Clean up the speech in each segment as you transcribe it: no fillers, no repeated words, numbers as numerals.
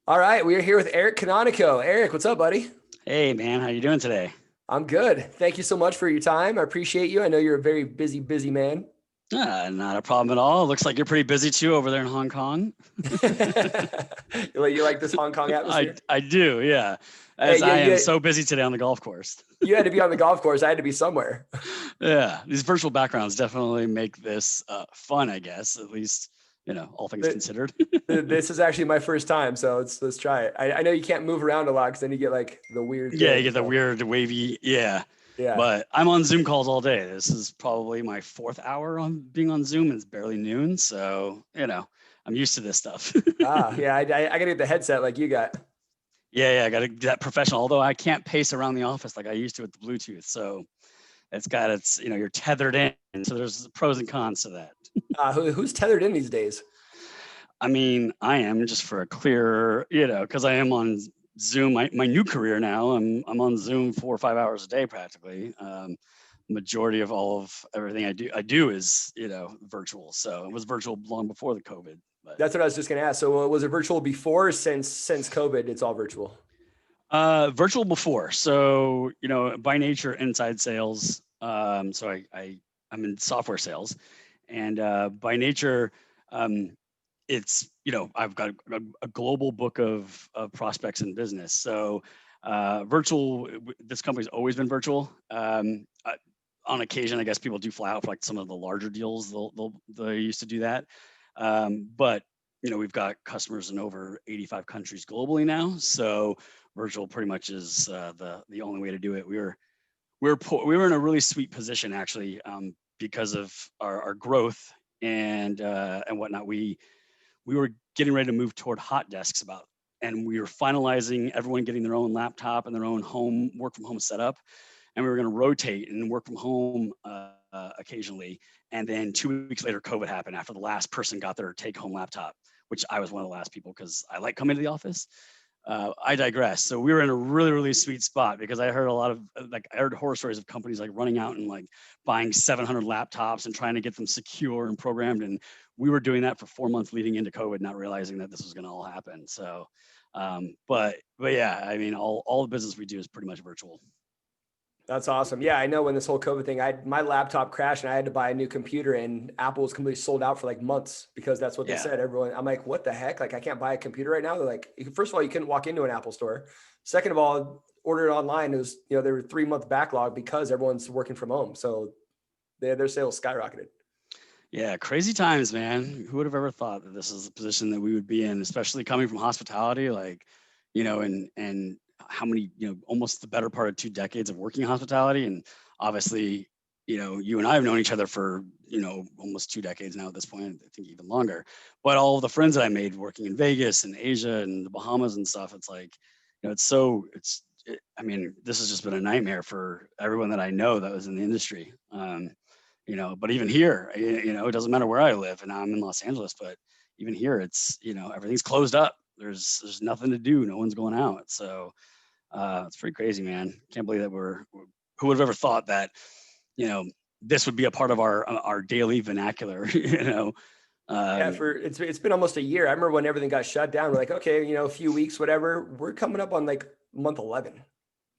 All right, we are here with Eric Canonico. Eric, what's up, buddy? Hey man, how you doing today? I'm good. Thank you so much for your time. I appreciate you. I know you're a very busy, busy man. Not a problem at all. Looks like you're pretty busy too over there in Hong Kong. You like this Hong Kong I atmosphere? I do, yeah. Hey, As I am so busy today on the golf course. you had to be on the golf course. I had to be somewhere. Yeah, these virtual backgrounds definitely make this fun, I guess. At least all things Th- considered. This is actually my first time, so let's try it. I know you can't move around a lot because then you get like the weird Yeah, you thing. get the So weird wavy, yeah. yeah. But I'm on Zoom calls all day. This is probably my fourth hour on being on Zoom, and it's barely noon, so I'm used to this stuff. Yeah. I gotta get the headset like you got. Yeah, I got to get that professional. Although I can't pace around the office like I used to with the Bluetooth, so you're tethered in. So there's pros and cons to that. Who's tethered in these days? I mean, I am just for a clear, because I am on Zoom. My new career now, I'm on Zoom 4 or 5 hours a day practically. Majority of all of everything I do is virtual. So it was virtual long before the COVID. But That's what I was just gonna ask. So was it virtual before? Since COVID, it's all virtual. virtual before. So by nature, inside sales. So I'm in software sales, and by nature, um, it's I've got a global book of prospects in business. So virtual. This company's always been virtual. On occasion, I guess people do fly out for like some of the larger deals. They used to do that, but we've got customers in over 85 countries globally now. So virtual pretty much is the only way to do it. We were in a really sweet position actually, because of our growth and whatnot. We were getting ready to move toward hot desks and we were finalizing everyone getting their own laptop and their own home work from home setup, and we were going to rotate and work from home occasionally. And then 2 weeks later, COVID happened after the last person got their take home laptop, which I was one of the last people because I like coming to the office. I digress. So we were in a really, really sweet spot because I heard a lot of I heard horror stories of companies like running out and like buying 700 laptops and trying to get them secure and programmed. And we were doing that for 4 months leading into COVID, not realizing that this was going to all happen. So, but yeah, I mean, all the business we do is pretty much virtual. That's awesome. Yeah, I know when this whole COVID thing, my laptop crashed and I had to buy a new computer, and Apple was completely sold out for like months because that's what they Yeah. said. Everyone, I'm like, what the heck? Like, I can't buy a computer right now. They're like, first of all, you couldn't walk into an Apple store. Second of all, order it online. It was, there were 3 month backlog because everyone's working from home. So their sales skyrocketed. Yeah, crazy times, man. Who would have ever thought that this is the position that we would be in, especially coming from hospitality, like, and how many, almost the better part of 2 decades of working in hospitality. And obviously, you and I have known each other for, almost 2 decades now at this point, I think even longer. But all of the friends that I made working in Vegas and Asia and the Bahamas and stuff, it's like, I mean, this has just been a nightmare for everyone that I know that was in the industry. But even here, it doesn't matter where I live, and I'm in Los Angeles, but even here, it's, everything's closed up. There's nothing to do. No one's going out. So it's pretty crazy, man. Can't believe that who would have ever thought that, you know, this would be a part of our daily vernacular, Yeah, Um, it's been almost a year. I remember when everything got shut down. We're like, okay, a few weeks, whatever. We're coming up on like month 11.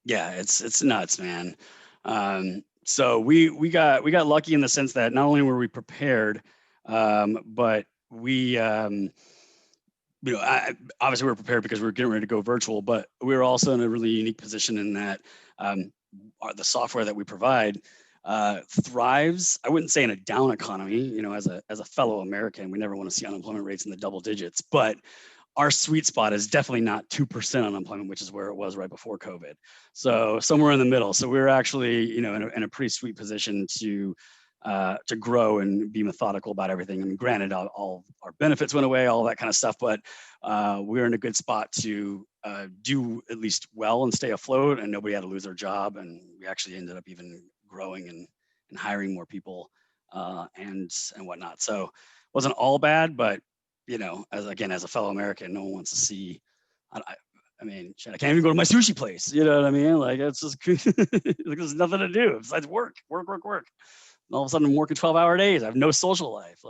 yeah, it's nuts, man. So we got lucky in the sense that not only were we prepared, but obviously we were prepared because we were getting ready to go virtual, but we were also in a really unique position in that the software that we provide thrives. I wouldn't say in a down economy. As a fellow American, we never want to see unemployment rates in the double digits, but our sweet spot is definitely not 2% unemployment, which is where it was right before COVID. So somewhere in the middle. So we were actually, in a pretty sweet position to grow and be methodical about everything. I mean, granted, all our benefits went away, all that kind of stuff, but we were in a good spot to do at least well and stay afloat, and nobody had to lose their job. And we actually ended up even growing and hiring more people and whatnot. So it wasn't all bad, but as a fellow American, no one wants to see. I mean, shit, I can't even go to my sushi place. You know what I mean? Like, it's just like there's nothing to do besides work. And all of a sudden, I'm working 12-hour days. I have no social life.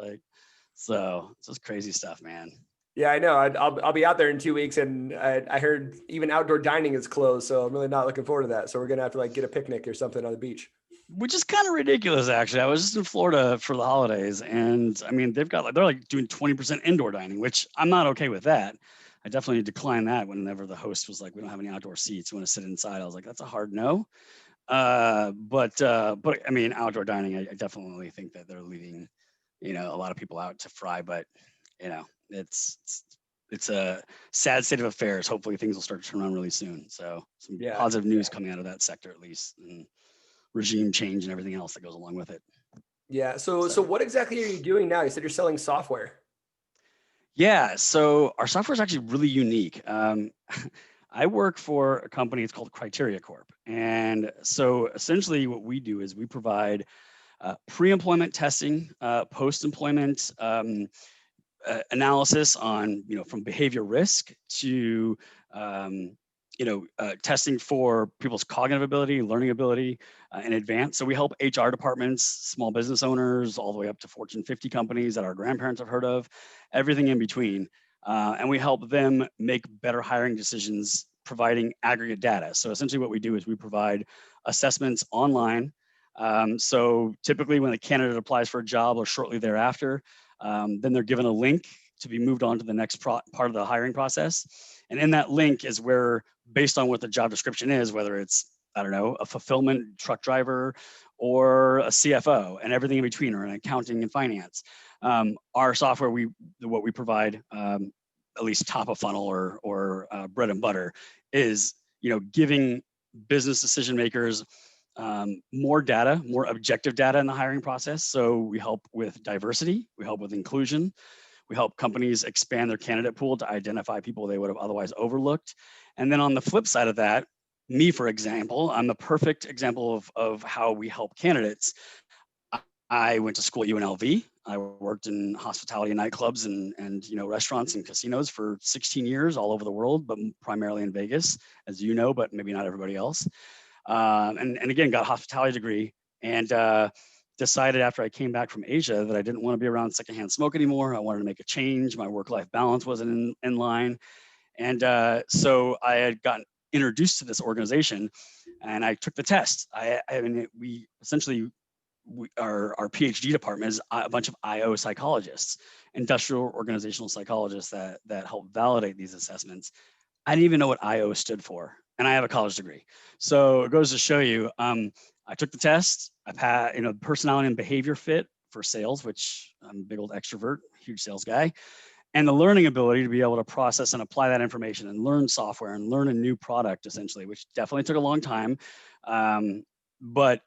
So it's just crazy stuff, man. Yeah, I know. I'll be out there in 2 weeks, and I heard even outdoor dining is closed, so I'm really not looking forward to that. So we're gonna have to like get a picnic or something on the beach. Which is kind of ridiculous, actually. I was just in Florida for the holidays, and I mean, they're like doing 20% indoor dining, which I'm not okay with that. I definitely declined that whenever the host was like, "We don't have any outdoor seats. You want to sit inside?" I was like, "That's a hard no." But I mean, outdoor dining, I definitely think that they're leaving, a lot of people out to fry. But you know, it's a sad state of affairs. Hopefully, things will start to turn around really soon. So some Yeah. positive news coming out of that sector, at least, and regime change and everything else that goes along with it. Yeah. So So what exactly are you doing now? You said you're selling software. yeah, so our software is actually really unique. I work for a company. It's called Criteria Corp, and so essentially, what we do is we provide pre-employment testing, post-employment analysis on, from behavior risk to, testing for people's cognitive ability, learning ability in advance. So we help HR departments, small business owners, all the way up to Fortune 50 companies that our grandparents have heard of, everything in between. And we help them make better hiring decisions providing aggregate data. So essentially what we do is we provide assessments online. So typically when a candidate applies for a job or shortly thereafter, then they're given a link to be moved on to the next part of the hiring process. And in that link is where, based on what the job description is, whether it's, I don't know, a fulfillment truck driver or a CFO and everything in between, or an accounting and finance, our software, what we provide, at least top of funnel or bread and butter, is giving business decision makers more data, more objective data in the hiring process. So we help with diversity, we help with inclusion, we help companies expand their candidate pool to identify people they would have otherwise overlooked. And then on the flip side of that, me, for example, I'm the perfect example of how we help candidates. I went to school at UNLV. I worked in hospitality and nightclubs and restaurants and casinos for 16 years all over the world, but primarily in Vegas, as you know, but maybe not everybody else. And again, got a hospitality degree, and decided after I came back from Asia that I didn't want to be around secondhand smoke anymore. I wanted to make a change. My work-life balance wasn't in line. And so I had gotten introduced to this organization, and I took the test. I mean, we essentially, our PhD department is a bunch of IO psychologists, industrial organizational psychologists that help validate these assessments. I didn't even know what IO stood for, and I have a college degree. So it goes to show you, I took the test. I've had, personality and behavior fit for sales, which I'm a big old extrovert, huge sales guy, and the learning ability to be able to process and apply that information and learn software and learn a new product, essentially, which definitely took a long time. But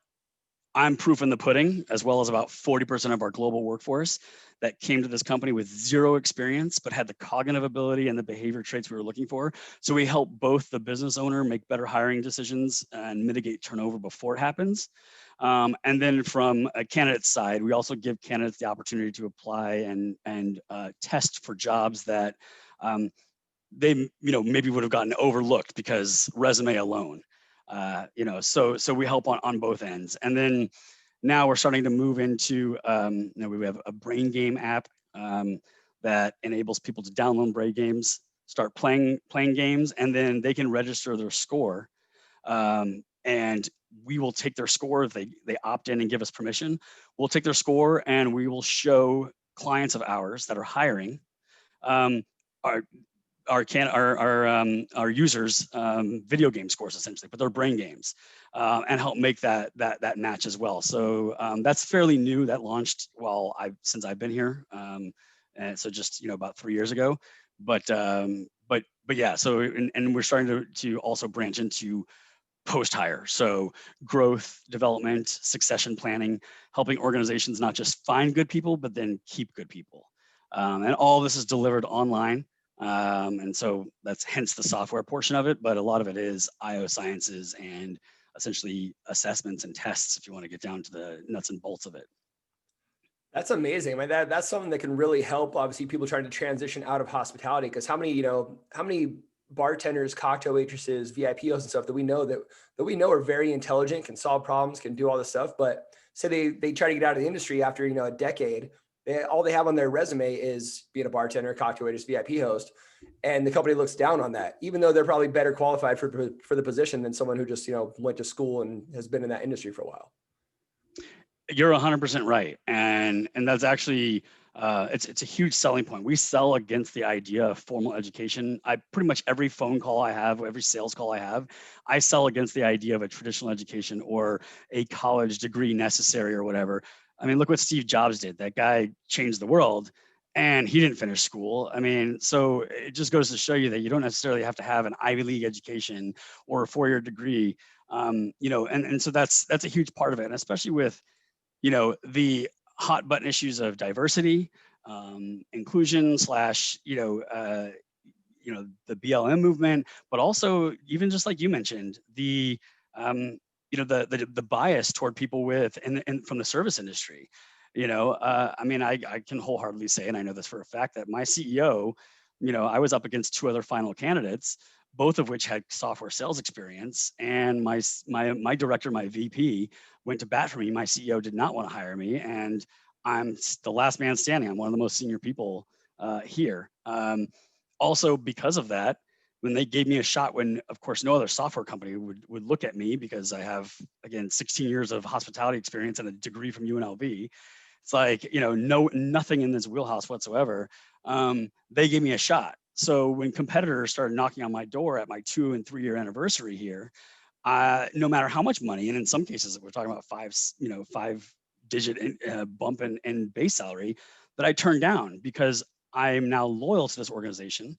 I'm proof in the pudding, as well as about 40% of our global workforce that came to this company with zero experience, but had the cognitive ability and the behavior traits we were looking for. So we help both the business owner make better hiring decisions and mitigate turnover before it happens. And then from a candidate side, we also give candidates the opportunity to apply and test for jobs that they maybe would have gotten overlooked because resume alone. So we help on both ends. And then now we're starting to move into, we have a brain game app that enables people to download brain games, start playing games, and then they can register their score. And we will take their score if they opt in and give us permission. We'll take their score and we will show clients of ours that are hiring our our users video game scores, essentially, but they're brain games, and help make that match as well. So that's fairly new. That launched since I've been here, and so just about 3 years ago. But yeah. So and we're starting to also branch into post-hire, so growth, development, succession planning, helping organizations not just find good people, but then keep good people. And all this is delivered online. And so that's hence the software portion of it, but a lot of it is IO sciences and essentially assessments and tests, if you want to get down to the nuts and bolts of it. That's amazing. I mean, that's something that can really help, obviously, people trying to transition out of hospitality. Because how many bartenders, cocktail waitresses, VIPos and stuff that we know are very intelligent, can solve problems, can do all this stuff, but say they try to get out of the industry after a decade, all they have on their resume is being a bartender, cocktail waitress, VIP host, and the company looks down on that, even though they're probably better qualified for the position than someone who just went to school and has been in that industry for a while. You're 100% right, and that's actually it's a huge selling point. We sell against the idea of formal education. I pretty much every phone call I have, every sales call I have, I sell against the idea of a traditional education or a college degree necessary or whatever. I mean, look what Steve Jobs did. That guy changed the world, and he didn't finish school. I mean, so it just goes to show you that you don't necessarily have to have an Ivy League education or a 4-year degree. And so that's a huge part of it, and especially with the hot button issues of diversity, inclusion slash, the BLM movement, but also even just like you mentioned, the the bias toward people with and from the service industry. I mean, I can wholeheartedly say, and I know this for a fact, that my CEO, I was up against 2 other final candidates, both of which had software sales experience, and my director, my VP, went to bat for me. My CEO did not want to hire me, and I'm the last man standing. I'm one of the most senior people here. Also, because of that, when they gave me a shot, when of course no other software company would look at me, because I have, again, 16 years of hospitality experience and a degree from UNLV. It's like, nothing in this wheelhouse whatsoever. They gave me a shot. So when competitors started knocking on my door at my 2 and 3 year anniversary here, no matter how much money, and in some cases we're talking about 5-digit bump in base salary, that I turned down, because I'm now loyal to this organization,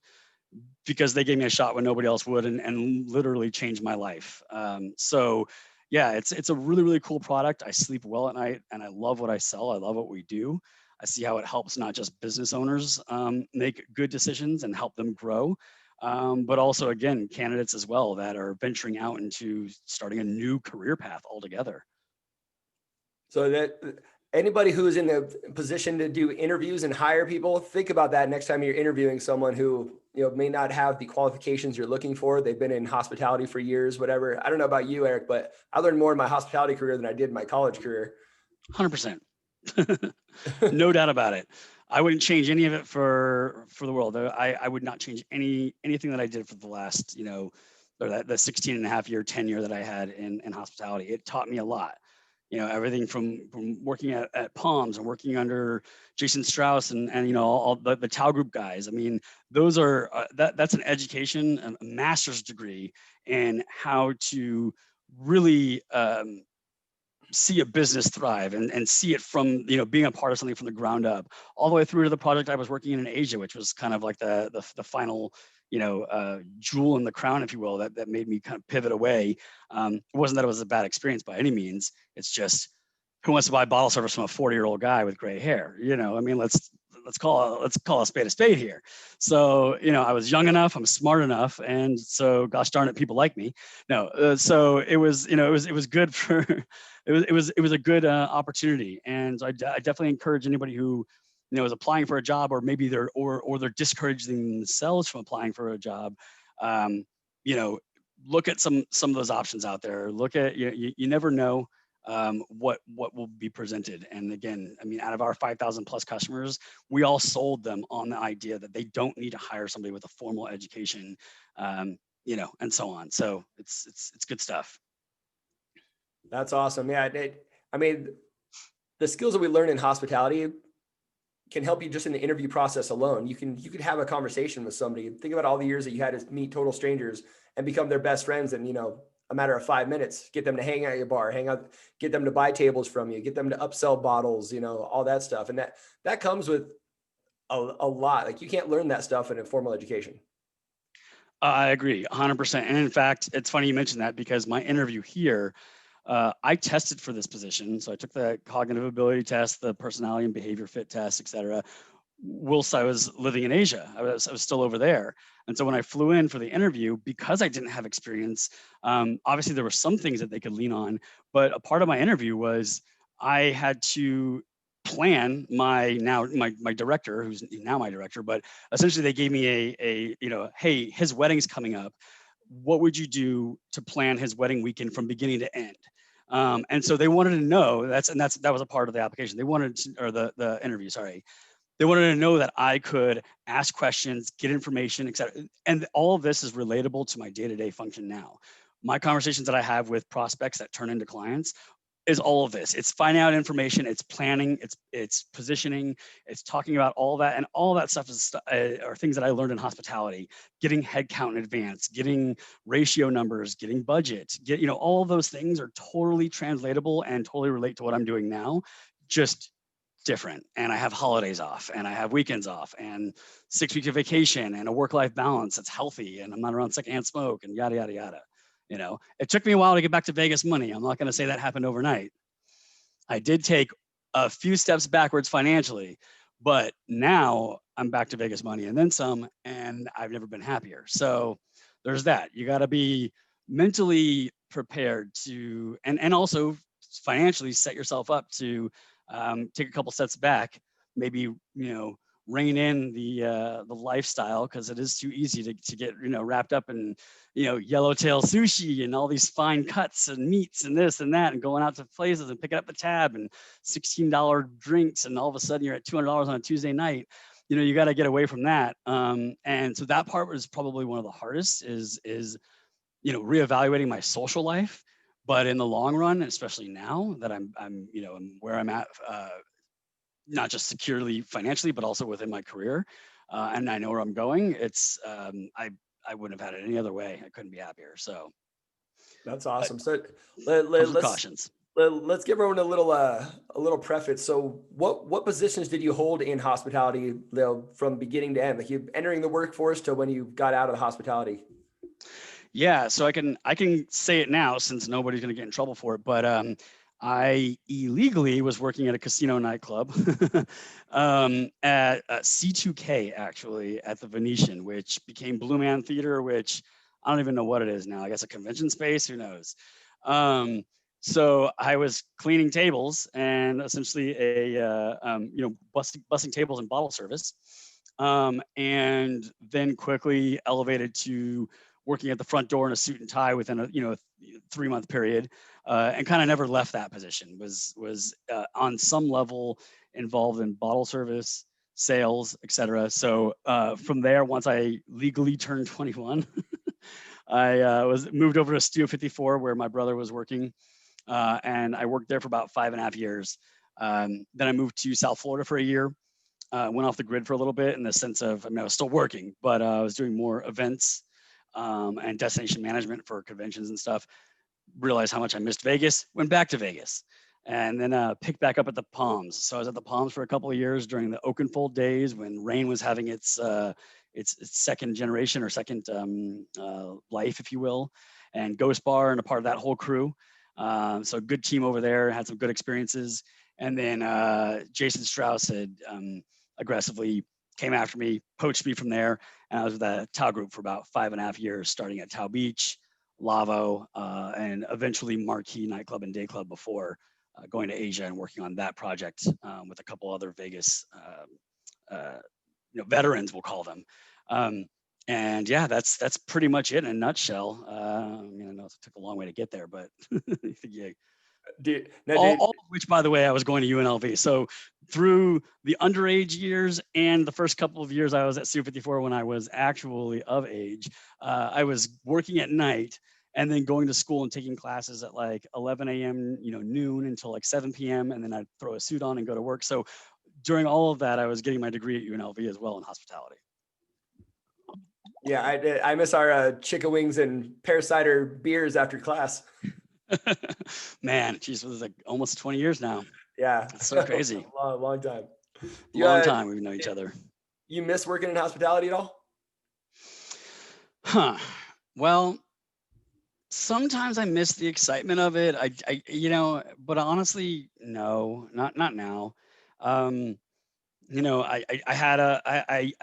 because they gave me a shot when nobody else would, and literally changed my life. So yeah, it's a really, really cool product. I sleep well at night, and I love what I sell. I love what we do. I see how it helps not just business owners make good decisions and help them grow, but also, again, candidates as well that are venturing out into starting a new career path altogether. So that anybody who's in the position to do interviews and hire people, think about that next time you're interviewing someone who may not have the qualifications you're looking for. They've been in hospitality for years, whatever. I don't know about you, Eric, but I learned more in my hospitality career than I did in my college career. 100%. No doubt about it. I wouldn't change any of it for the world. I would not change anything that I did for the last, or the 16 and a half year tenure that I had in hospitality. It taught me a lot. Everything from working at Palms and working under Jason Strauss and all the Tao Group guys. I mean, those are that's an education, a master's degree in how to really see a business thrive and see it from being a part of something from the ground up, all the way through to the project I was working in Asia, which was kind of like the final jewel in the crown, if you will, that made me kind of pivot away. It wasn't that it was a bad experience by any means. It's just, who wants to buy bottle service from a 40-year-old guy with gray hair? I mean, let's call a spade here. So I was young enough, I'm smart enough, and so gosh darn it, people like me. No, so it was it was good for it was a good opportunity, and I definitely encourage anybody who is applying for a job, or maybe they're discouraging themselves from applying for a job. Look at some of those options out there. Look at you never know what will be presented. And again, I mean, out of our 5,000 plus customers, we all sold them on the idea that they don't need to hire somebody with a formal education, and so on. So it's good stuff. That's awesome. Yeah, I mean, the skills that we learn in hospitality can help you just in the interview process alone. You could have a conversation with somebody. Think about all the years that you had to meet total strangers and become their best friends, and a matter of 5 minutes, get them to hang out at your bar, get them to buy tables from you, get them to upsell bottles, all that stuff. And that comes with a lot. Like, you can't learn that stuff in a formal education. I agree 100%. And in fact, it's funny you mentioned that, because my interview here, I tested for this position. So I took the cognitive ability test, the personality and behavior fit test, et cetera, whilst I was living in Asia. I was still over there. And so when I flew in for the interview, because I didn't have experience, obviously there were some things that they could lean on, but a part of my interview was I had to plan my director, who's now my director, but essentially they gave me a hey, his wedding's coming up. What would you do to plan his wedding weekend from beginning to end? And so they wanted to know that was a part of the application. They wanted to, or the interview, sorry. They wanted to know that I could ask questions, get information, et cetera. And all of this is relatable to my day-to-day function now. My conversations that I have with prospects that turn into clients is all of this. It's finding out information, it's planning, it's positioning, it's talking about all that, and all that stuff are things that I learned in hospitality. Getting headcount in advance, getting ratio numbers, getting budget, all of those things are totally translatable and totally relate to what I'm doing now, just different. And I have holidays off, and I have weekends off, and 6 weeks of vacation, and a work-life balance that's healthy, and I'm not around secondhand smoke, and yada yada yada. It took me a while to get back to Vegas money. I'm not going to say that happened overnight. I did take a few steps backwards financially, but now I'm back to Vegas money and then some, and I've never been happier. So there's that. You got to be mentally prepared to, and also financially set yourself up to take a couple steps back, maybe, rein in the lifestyle, because it is too easy to get, wrapped up in, yellowtail sushi and all these fine cuts and meats and this and that, and going out to places and picking up the tab and $16 drinks, and all of a sudden you're at $200 on a Tuesday night. You got to get away from that. And so that part was probably one of the hardest, is reevaluating my social life. But in the long run, especially now that I'm where I'm at, not just securely financially, but also within my career, and I know where I'm going. It's I wouldn't have had it any other way. I couldn't be happier. So That's awesome. So cautions. let's give everyone a little preface. So what positions did you hold in hospitality, from beginning to end? Like, you entering the workforce to when you got out of the hospitality? Yeah, so I can say it now, since nobody's going to get in trouble for it. But I illegally was working at a casino nightclub at C2K, actually, at the Venetian, which became Blue Man Theater, which I don't even know what it is now. I guess a convention space, who knows? So I was cleaning tables and essentially busting tables and bottle service, and then quickly elevated to working at the front door in a suit and tie within a 3-month period, and kind of never left that position. Was on some level involved in bottle service, sales, etc. So from there, once I legally turned 21, I was moved over to Studio 54, where my brother was working, and I worked there for about 5.5 years. Then I moved to South Florida for a year. Went off the grid for a little bit, in the sense of, I was still working, but I was doing more events and destination management for conventions and stuff. Realized how much I missed Vegas, went back to Vegas, and then picked back up at the Palms. So I was at the Palms for a couple of years during the Oakenfold days, when Rain was having its second generation, or second life, if you will, and Ghost Bar, and a part of that whole crew. So good team over there, had some good experiences. And then Jason Strauss had aggressively came after me, poached me from there, and I was with the Tau Group for about 5.5 years, starting at Tau Beach, Lavo, and eventually Marquee Nightclub and Day Club, before going to Asia and working on that project with a couple other Vegas veterans, we'll call them. And yeah, that's pretty much it in a nutshell. I know it took a long way to get there, but yeah. All of which, by the way, I was going to UNLV. So through the underage years and the first couple of years I was at Studio 54, when I was actually of age, I was working at night and then going to school and taking classes at like 11 a.m., noon until like 7 p.m. And then I'd throw a suit on and go to work. So during all of that, I was getting my degree at UNLV as well in hospitality. Yeah, I miss our chicken wings and pear cider beers after class. Man, geez, it was like almost 20 years now. Yeah, it's so crazy. long time. Long time we've known each other. You miss working in hospitality at all? Huh. Well, sometimes I miss the excitement of it. But honestly, no, not now. I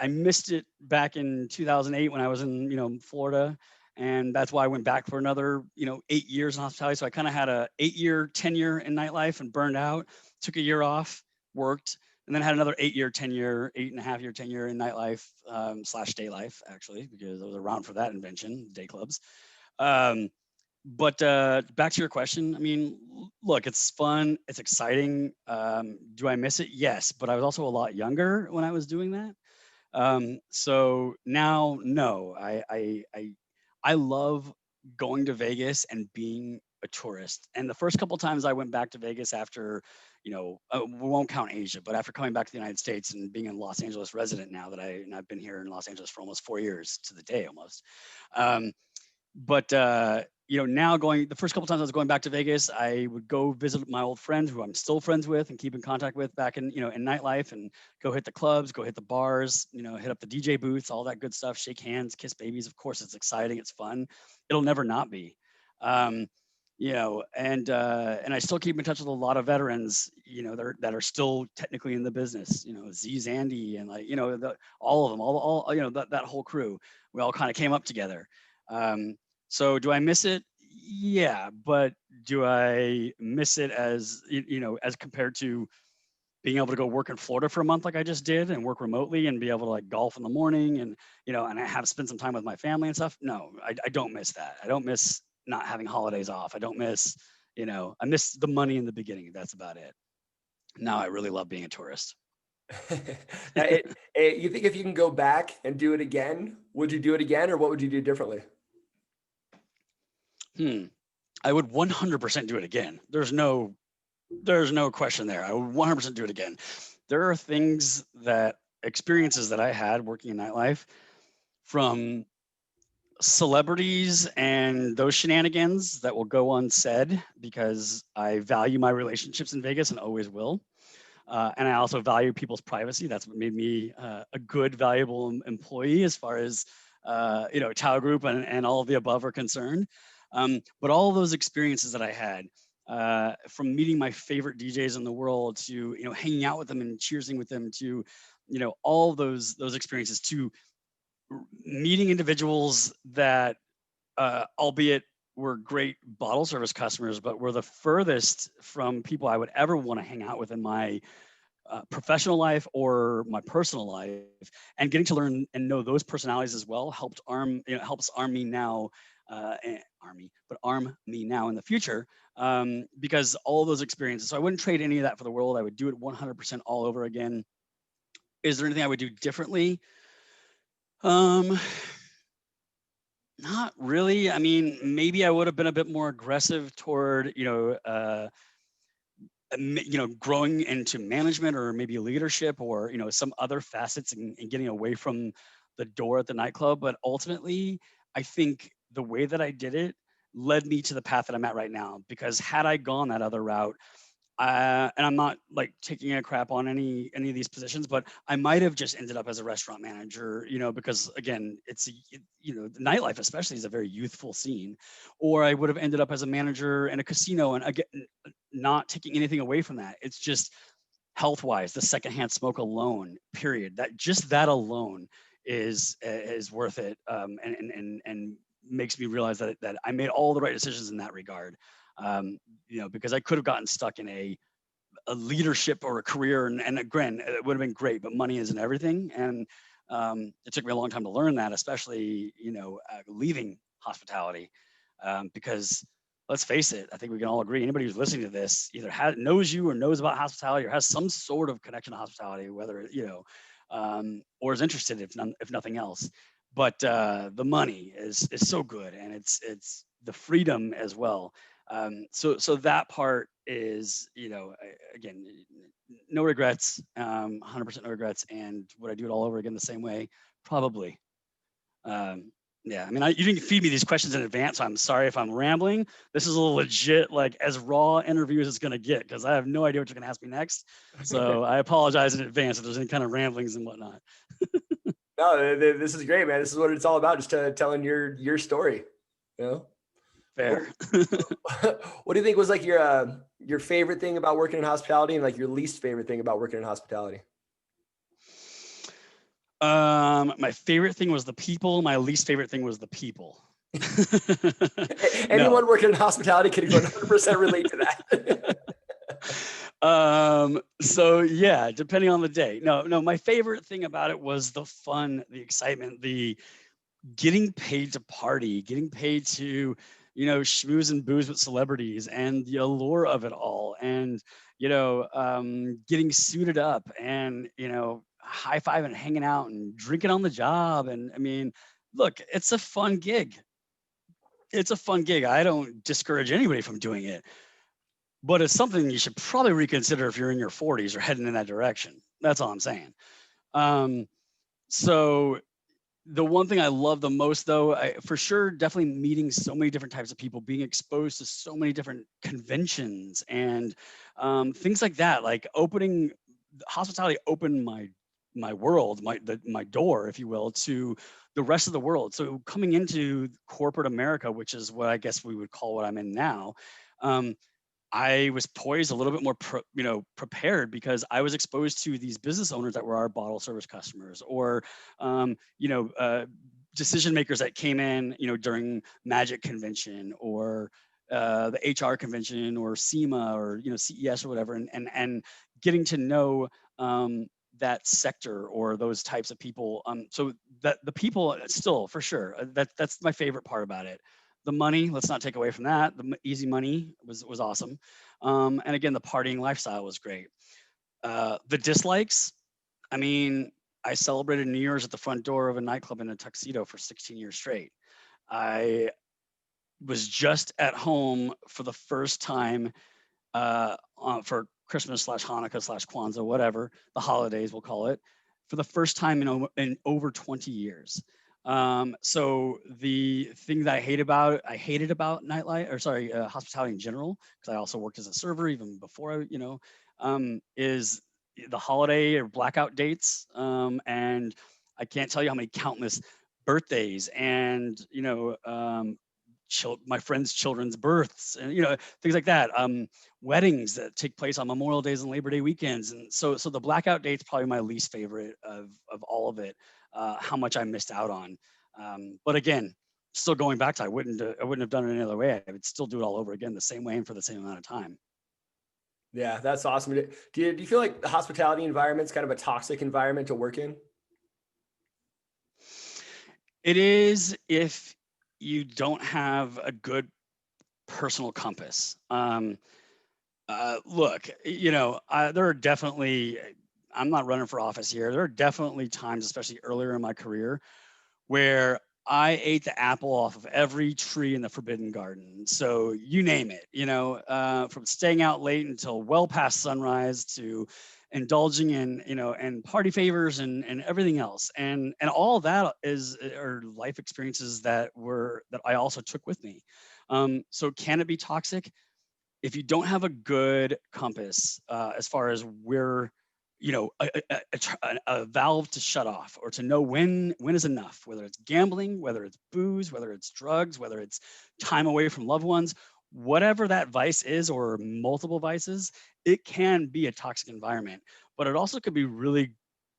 missed it back in 2008 when I was in, Florida. And that's why I went back for another, 8 years in hospitality. So I kind of had a 8-year tenure in nightlife and burned out, took a year off, worked, and then had another 8-year tenure, 8.5-year tenure in nightlife / day life, actually, because I was around for that invention, day clubs. But back to your question, I mean, look, it's fun, it's exciting. Do I miss it? Yes, but I was also a lot younger when I was doing that. So now, no, I love going to Vegas and being a tourist. And the first couple times I went back to Vegas after, we won't count Asia, but after coming back to the United States and being a Los Angeles resident now that and I've been here in Los Angeles for almost 4 years to the day almost. But now the first couple times I was going back to Vegas, I would go visit my old friends who I'm still friends with and keep in contact with back in in nightlife, and go hit the clubs, go hit the bars, hit up the DJ booths, all that good stuff, shake hands, kiss babies. Of course, it's exciting, it's fun. It'll never not be. Um, and I still keep in touch with a lot of veterans, that are still technically in the business, Z Zandy and all of them, all that whole crew. We all kind of came up together. So do I miss it? Yeah, but do I miss it as as compared to being able to go work in Florida for a month like I just did and work remotely and be able to like golf in the morning and and I have spend some time with my family and stuff? No, I don't miss that. I don't miss not having holidays off. I don't miss, I miss the money in the beginning. That's about it. Now I really love being a tourist. You think if you can go back and do it again, would you do it again, or what would you do differently? I would 100% do it again. There's no question there. I would 100% do it again. There are experiences that I had working in nightlife, from celebrities and those shenanigans that will go unsaid because I value my relationships in Vegas and always will. And I also value people's privacy. That's what made me a good, valuable employee as far as, Tao Group and all of the above are concerned. But all of those experiences that I had, from meeting my favorite DJs in the world to, hanging out with them and cheersing with them to, all those experiences, to meeting individuals that, albeit were great bottle service customers, but were the furthest from people I would ever want to hang out with in my professional life or my personal life, and getting to learn and know those personalities as well helps arm me now, arm me now in the future, because all those experiences. So I wouldn't trade any of that for the world. I would do it 100% all over again. Is there anything I would do differently? Not really. I mean, maybe I would have been a bit more aggressive toward, growing into management or maybe leadership or, some other facets, and getting away from the door at the nightclub. But ultimately, I think the way that I did it led me to the path that I'm at right now, because had I gone that other route, and I'm not like taking a crap on any of these positions, but I might have just ended up as a restaurant manager, because again, nightlife especially is a very youthful scene. Or I would have ended up as a manager in a casino, and again, not taking anything away from that. It's just health-wise, the secondhand smoke alone, period. That alone is worth it, and makes me realize that I made all the right decisions in that regard. Because I could have gotten stuck in a leadership or a career, and again, it would have been great, but money isn't everything. And it took me a long time to learn that, especially, leaving hospitality, because let's face it, I think we can all agree, anybody who's listening to this either knows you or knows about hospitality or has some sort of connection to hospitality, whether, or is interested, if nothing else. But the money is so good, and it's the freedom as well. So that part is, again, no regrets, 100% no regrets. And would I do it all over again the same way? Probably. Yeah, I mean, you didn't feed me these questions in advance, so I'm sorry if I'm rambling. This is a legit, like, as raw interview as it's going to get, because I have no idea what you're going to ask me next. So I apologize in advance if there's any kind of ramblings and whatnot. No, this is great, man. This is what it's all about, just telling your story, Fair. What do you think was like your favorite thing about working in hospitality, and like your least favorite thing about working in hospitality? My favorite thing was the people. My least favorite thing was the people. Anyone working in hospitality can 100% relate to that. So yeah, depending on the day. No, my favorite thing about it was the fun, the excitement, the getting paid to party, getting paid to schmooze and booze with celebrities and the allure of it all, and getting suited up and high five and hanging out and drinking on the job. And I mean, look, it's a fun gig. It's a fun gig. I don't discourage anybody from doing it, but it's something you should probably reconsider if you're in your 40s or heading in that direction. That's all I'm saying. Um, so the one thing I love the most, though, for sure, definitely meeting so many different types of people, being exposed to so many different conventions and things like that. Like hospitality opened my world, my door, if you will, to the rest of the world. So coming into corporate America, which is what I guess we would call what I'm in now, um, I was poised a little bit more, prepared, because I was exposed to these business owners that were our bottle service customers, or, um, you know, uh, decision makers that came in, during Magic Convention, or the HR convention, or SEMA, or CES, or whatever, and getting to know that sector or those types of people. So that the people still, for sure, that's my favorite part about it. The money, let's not take away from that. The easy money was awesome. And again, the partying lifestyle was great. The dislikes, I mean, I celebrated New Year's at the front door of a nightclub in a tuxedo for 16 years straight. I was just at home for the first time for Christmas slash Hanukkah slash Kwanzaa, whatever the holidays we'll call it, for the first time in over 20 years. So the thing that I hated about nightlife, or sorry, hospitality in general, because I also worked as a server even before is the holiday or blackout dates. And I can't tell you how many countless birthdays and my friends' children's births, and things like that. Weddings that take place on Memorial Days and Labor Day weekends, and so the blackout date's probably my least favorite of all of it. How much I missed out on. But again, still going back to, I wouldn't have done it any other way. I would still do it all over again the same way and for the same amount of time. Yeah, that's awesome. Do you feel like the hospitality environment's kind of a toxic environment to work in? It is, if you don't have a good personal compass. Look, there are definitely, I'm not running for office here. There are definitely times, especially earlier in my career, where I ate the apple off of every tree in the Forbidden Garden. So you name it, from staying out late until well past sunrise, to indulging in, and party favors and everything else. And all of that are life experiences that I also took with me. So can it be toxic? If you don't have a good compass, as far as where, a valve to shut off, or to know when is enough, whether it's gambling, whether it's booze, whether it's drugs, whether it's time away from loved ones, whatever that vice is, or multiple vices, it can be a toxic environment. But it also could be really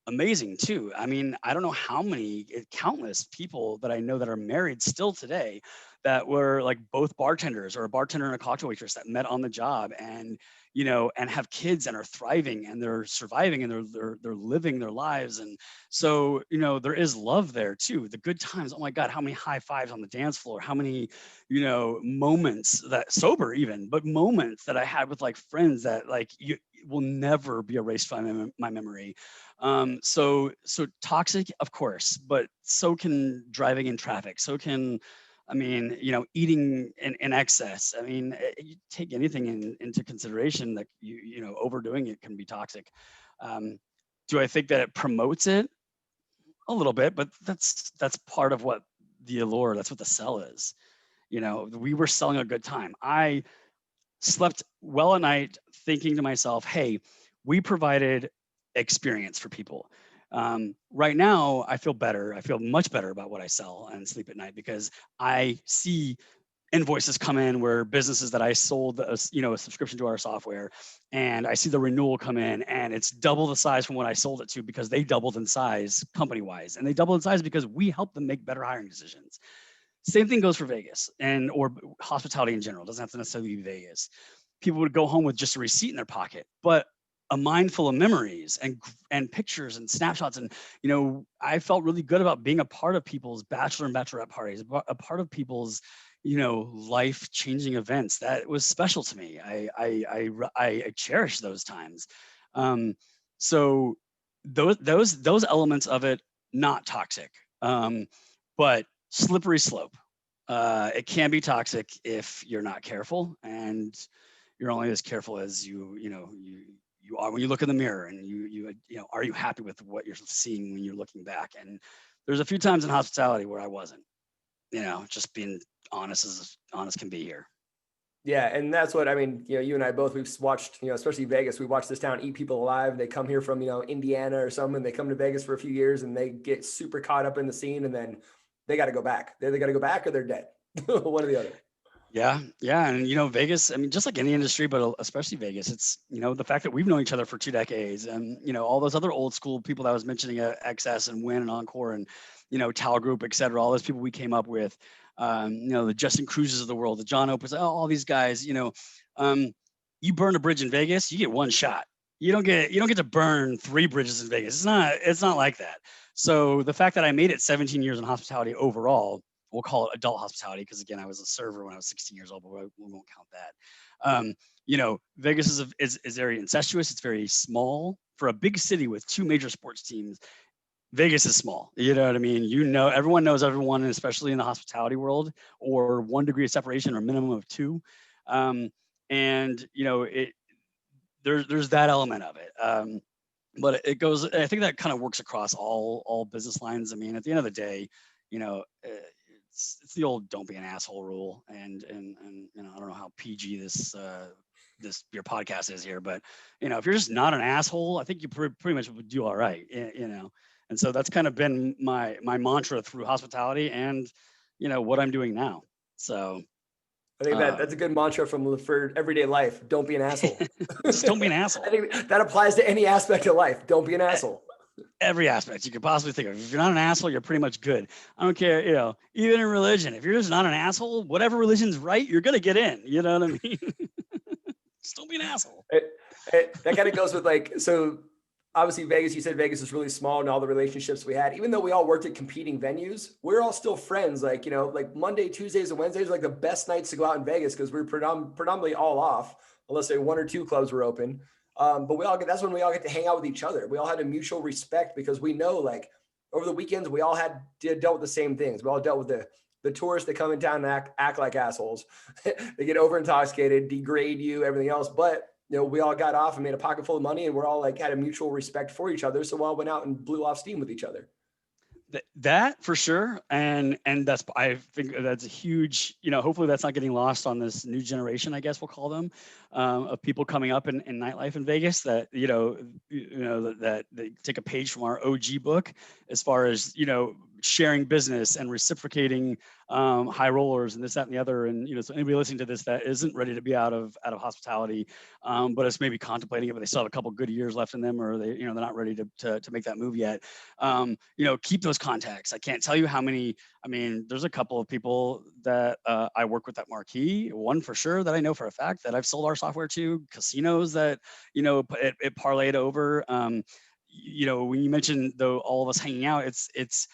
amazing too. I mean, I don't know how many, countless people that I know that are married still today, that were like both bartenders, or a bartender and a cocktail waitress, that met on the job, and and have kids and are thriving, and they're surviving, and they're living their lives. And so there is love there too. The good times. Oh my God, how many high fives on the dance floor? How many moments, that sober even, but moments that I had with like friends that like you will never be erased from my memory. So toxic, of course, but so can driving in traffic. So can, I mean, eating in excess. I mean, you take anything into consideration, that overdoing it can be toxic. Do I think that it promotes it? A little bit, but that's part of what the allure. That's what the sell is. We were selling a good time. I slept well at night, thinking to myself, hey, we provided experience for people. Right now, I feel better. I feel much better about what I sell and sleep at night, because I see invoices come in where businesses that I sold a subscription to our software, and I see the renewal come in, and it's double the size from what I sold it to, because they doubled in size company wise, and they doubled in size because we help them make better hiring decisions. Same thing goes for Vegas or hospitality in general. It doesn't have to necessarily be Vegas. People would go home with just a receipt in their pocket, but a mind full of memories and pictures and snapshots. And, I felt really good about being a part of people's bachelor and bachelorette parties, a part of people's, life changing events. That was special to me. I cherish those times. Um, so those elements of it, not toxic, but slippery slope. It can be toxic if you're not careful, and you're only as careful as you are when you look in the mirror, and are you happy with what you're seeing when you're looking back? And there's a few times in hospitality where I wasn't, just being honest as honest can be here. Yeah, and that's what I mean. You and I both, we've watched, especially Vegas. We watched this town eat people alive. They come here from Indiana or something. They come to Vegas for a few years and they get super caught up in the scene, and then they got to go back. They got to go back or they're dead. One or the other. Yeah, yeah, and Vegas. I mean, just like any industry, but especially Vegas, it's the fact that we've known each other for 2 decades, and all those other old school people that I was mentioning, XS and Win and Encore and Tower Group, et cetera. All those people we came up with, the Justin Cruzes of the world, the John Opers, all these guys. You burn a bridge in Vegas, you get one shot. You don't get to burn 3 bridges in Vegas. It's not like that. So the fact that I made it 17 years in hospitality overall. We'll call it adult hospitality because, again, I was a server when I was 16 years old, but we won't count that. Vegas is very incestuous. It's very small. For a big city with 2 major sports teams, Vegas is small. You know what I mean? Everyone knows everyone, especially in the hospitality world, or 1 degree of separation or minimum of 2. There's that element of it. But it goes, I think that kind of works across all business lines. I mean, at the end of the day, it's the old "don't be an asshole" rule, and I don't know how PG this your podcast is here, but if you're just not an asshole, I think you pretty much would do all right, And so that's kind of been my mantra through hospitality, and what I'm doing now. So I think that's a good mantra for everyday life. Don't be an asshole. Just don't be an asshole. I think that applies to any aspect of life. Don't be an asshole. Every aspect you could possibly think of. If you're not an asshole, you're pretty much good. I don't care, even in religion, if you're just not an asshole, whatever religion's right, you're going to get in. You know what I mean? Just don't be an asshole. That kind of goes with so obviously Vegas, you said Vegas is really small, and all the relationships we had, even though we all worked at competing venues, we're all still friends. Like Monday, Tuesdays, and Wednesdays are like the best nights to go out in Vegas because we're predominantly all off, unless say 1 or 2 clubs were open. But that's when we all get to hang out with each other. We all had a mutual respect because we know over the weekends, we all dealt with the same things. We all dealt with the tourists that come in town and act like assholes. They get over intoxicated, degrade you, everything else. But we all got off and made a pocket full of money, and we're all had a mutual respect for each other. So we all went out and blew off steam with each other. That for sure, and I think that's a huge. Hopefully that's not getting lost on this new generation, I guess we'll call them, of people coming up in nightlife in Vegas. That that they take a page from our OG book as far as sharing business and reciprocating high rollers and this, that, and the other. And so anybody listening to this that isn't ready to be out of hospitality, but is maybe contemplating it, but they still have a couple good years left in them, or they they're not ready to make that move yet. Keep those contacts. I can't tell you how many. I mean, there's a couple of people that I work with at Marquee. One for sure that I know for a fact that I've sold our software to. Casinos that it parlayed over. When you mentioned though all of us hanging out, it's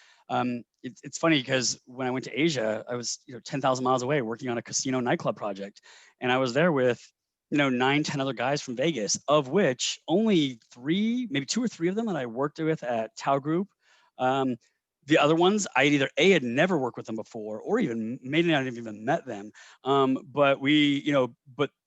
funny because when I went to Asia, I was 10,000 miles away working on a casino nightclub project, and I was there with 9, 10 other guys from Vegas, of which only 3, maybe 2 or 3 of them that I worked with at Tower Group. The other ones, I either had never worked with them before, or even maybe not even met them. But we,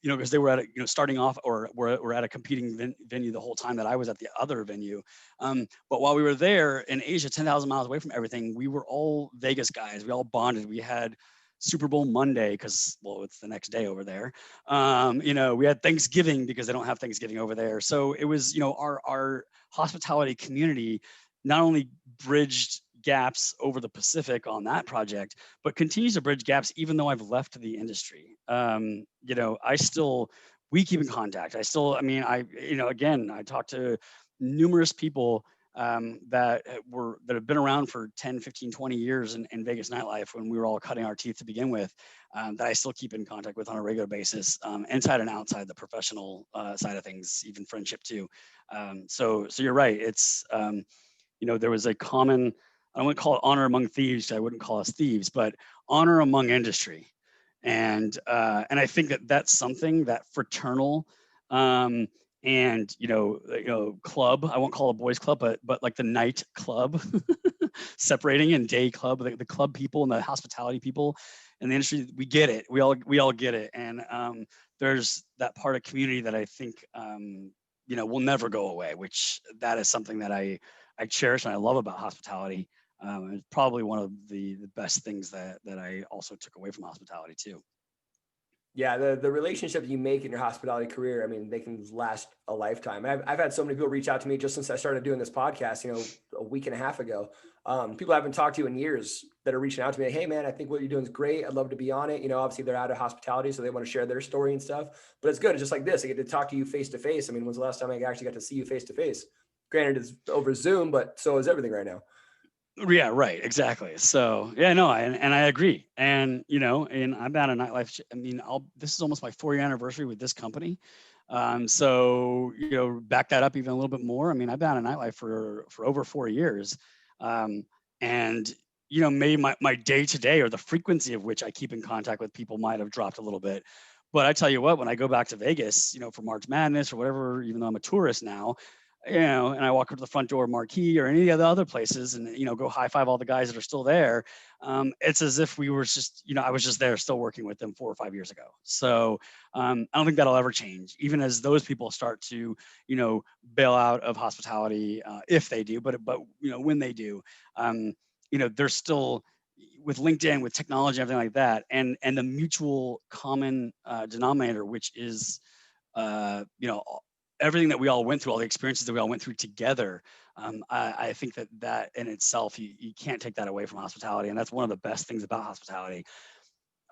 because they were at starting off, or were at a competing venue the whole time that I was at the other venue. But while we were there in Asia, 10,000 miles away from everything, we were all Vegas guys. We all bonded. We had Super Bowl Monday because, well, it's the next day over there. We had Thanksgiving because they don't have Thanksgiving over there. So it was, our hospitality community not only bridged gaps over the Pacific on that project, but continues to bridge gaps even though I've left the industry. We keep in contact. Again, I talk to numerous people that have been around for 10, 15, 20 years in Vegas nightlife when we were all cutting our teeth to begin with, that I still keep in contact with on a regular basis, inside and outside the professional side of things, even friendship too. So you're right. It's there was a common, I wouldn't call it honor among thieves. I wouldn't call us thieves, but honor among industry. And I think that that's something that fraternal, um, and club. I won't call it a boys club, but like the night club, separating, and day club. The club people and the hospitality people in the industry, we get it. We all get it. And there's that part of community that I think will never go away. Which that is something that I cherish and I love about hospitality. It's probably one of the best things that I also took away from hospitality too. Yeah, the relationships you make in your hospitality career, I mean, they can last a lifetime. I've had so many people reach out to me just since I started doing this podcast, a week and a half ago. People I haven't talked to in years that are reaching out to me, hey man, I think what you're doing is great. I'd love to be on it. Obviously they're out of hospitality, so they want to share their story and stuff. But it's good. It's just like this. I get to talk to you face to face. I mean, when's the last time I actually got to see you face to face? Granted, it's over Zoom, but so is everything right now. Yeah, right. Exactly. So yeah, no, and I agree. And I'm at a nightlife. I mean, this is almost my 4-year anniversary with this company. So back that up even a little bit more. I mean, I've been on a nightlife for over 4 years. And maybe my day to day, or the frequency of which I keep in contact with people, might have dropped a little bit. But I tell you what, when I go back to Vegas, for March Madness or whatever, even though I'm a tourist now, and I walk up to the front door of Marquee or any of the other places, and go high five all the guys that are still there. It's as if we were just, I was just there still working with them 4 or 5 years ago. So I don't think that'll ever change, even as those people start to, bail out of hospitality, if they do. But when they do, they're still, with LinkedIn, with technology, everything like that, and the mutual common denominator, which is everything that we all went through, all the experiences that we all went through together. I think that in itself, you can't take that away from hospitality. And that's one of the best things about hospitality.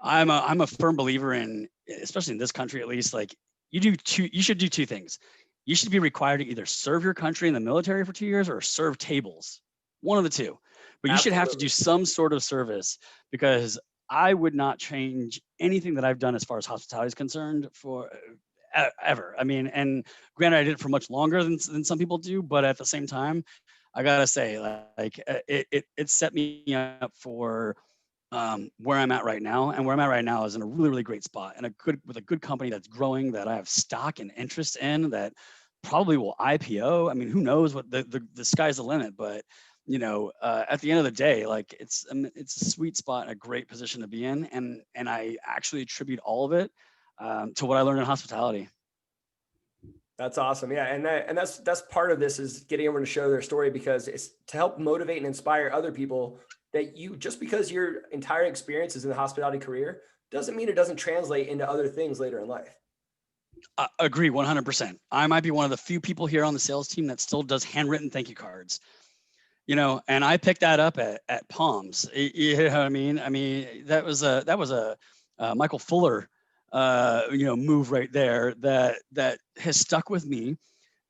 I'm a firm believer in, especially in this country, at least, like you should do two things. You should be required to either serve your country in the military for 2 years or serve tables, one of the two. But you should have to do some sort of service, because I would not change anything that I've done as far as hospitality is concerned for ever. I mean, and granted, I did it for much longer than some people do, but at the same time, I gotta say, like it set me up for where I'm at right now. And where I'm at right now is in a really, really great spot, and with a good company that's growing, that I have stock and interest in, that probably will IPO. I mean, who knows, what the sky's the limit. But at the end of the day, like it's a sweet spot and a great position to be in, and I actually attribute all of it to what I learned in hospitality. That's awesome. Yeah. And that's part of this, is getting everyone to share their story, because it's to help motivate and inspire other people, that just because your entire experience is in the hospitality career doesn't mean it doesn't translate into other things later in life. Agree 100%. I might be one of the few people here on the sales team that still does handwritten thank you cards, and I picked that up at Palms. You know what I mean? I mean, that was a Michael Fuller move right there that has stuck with me.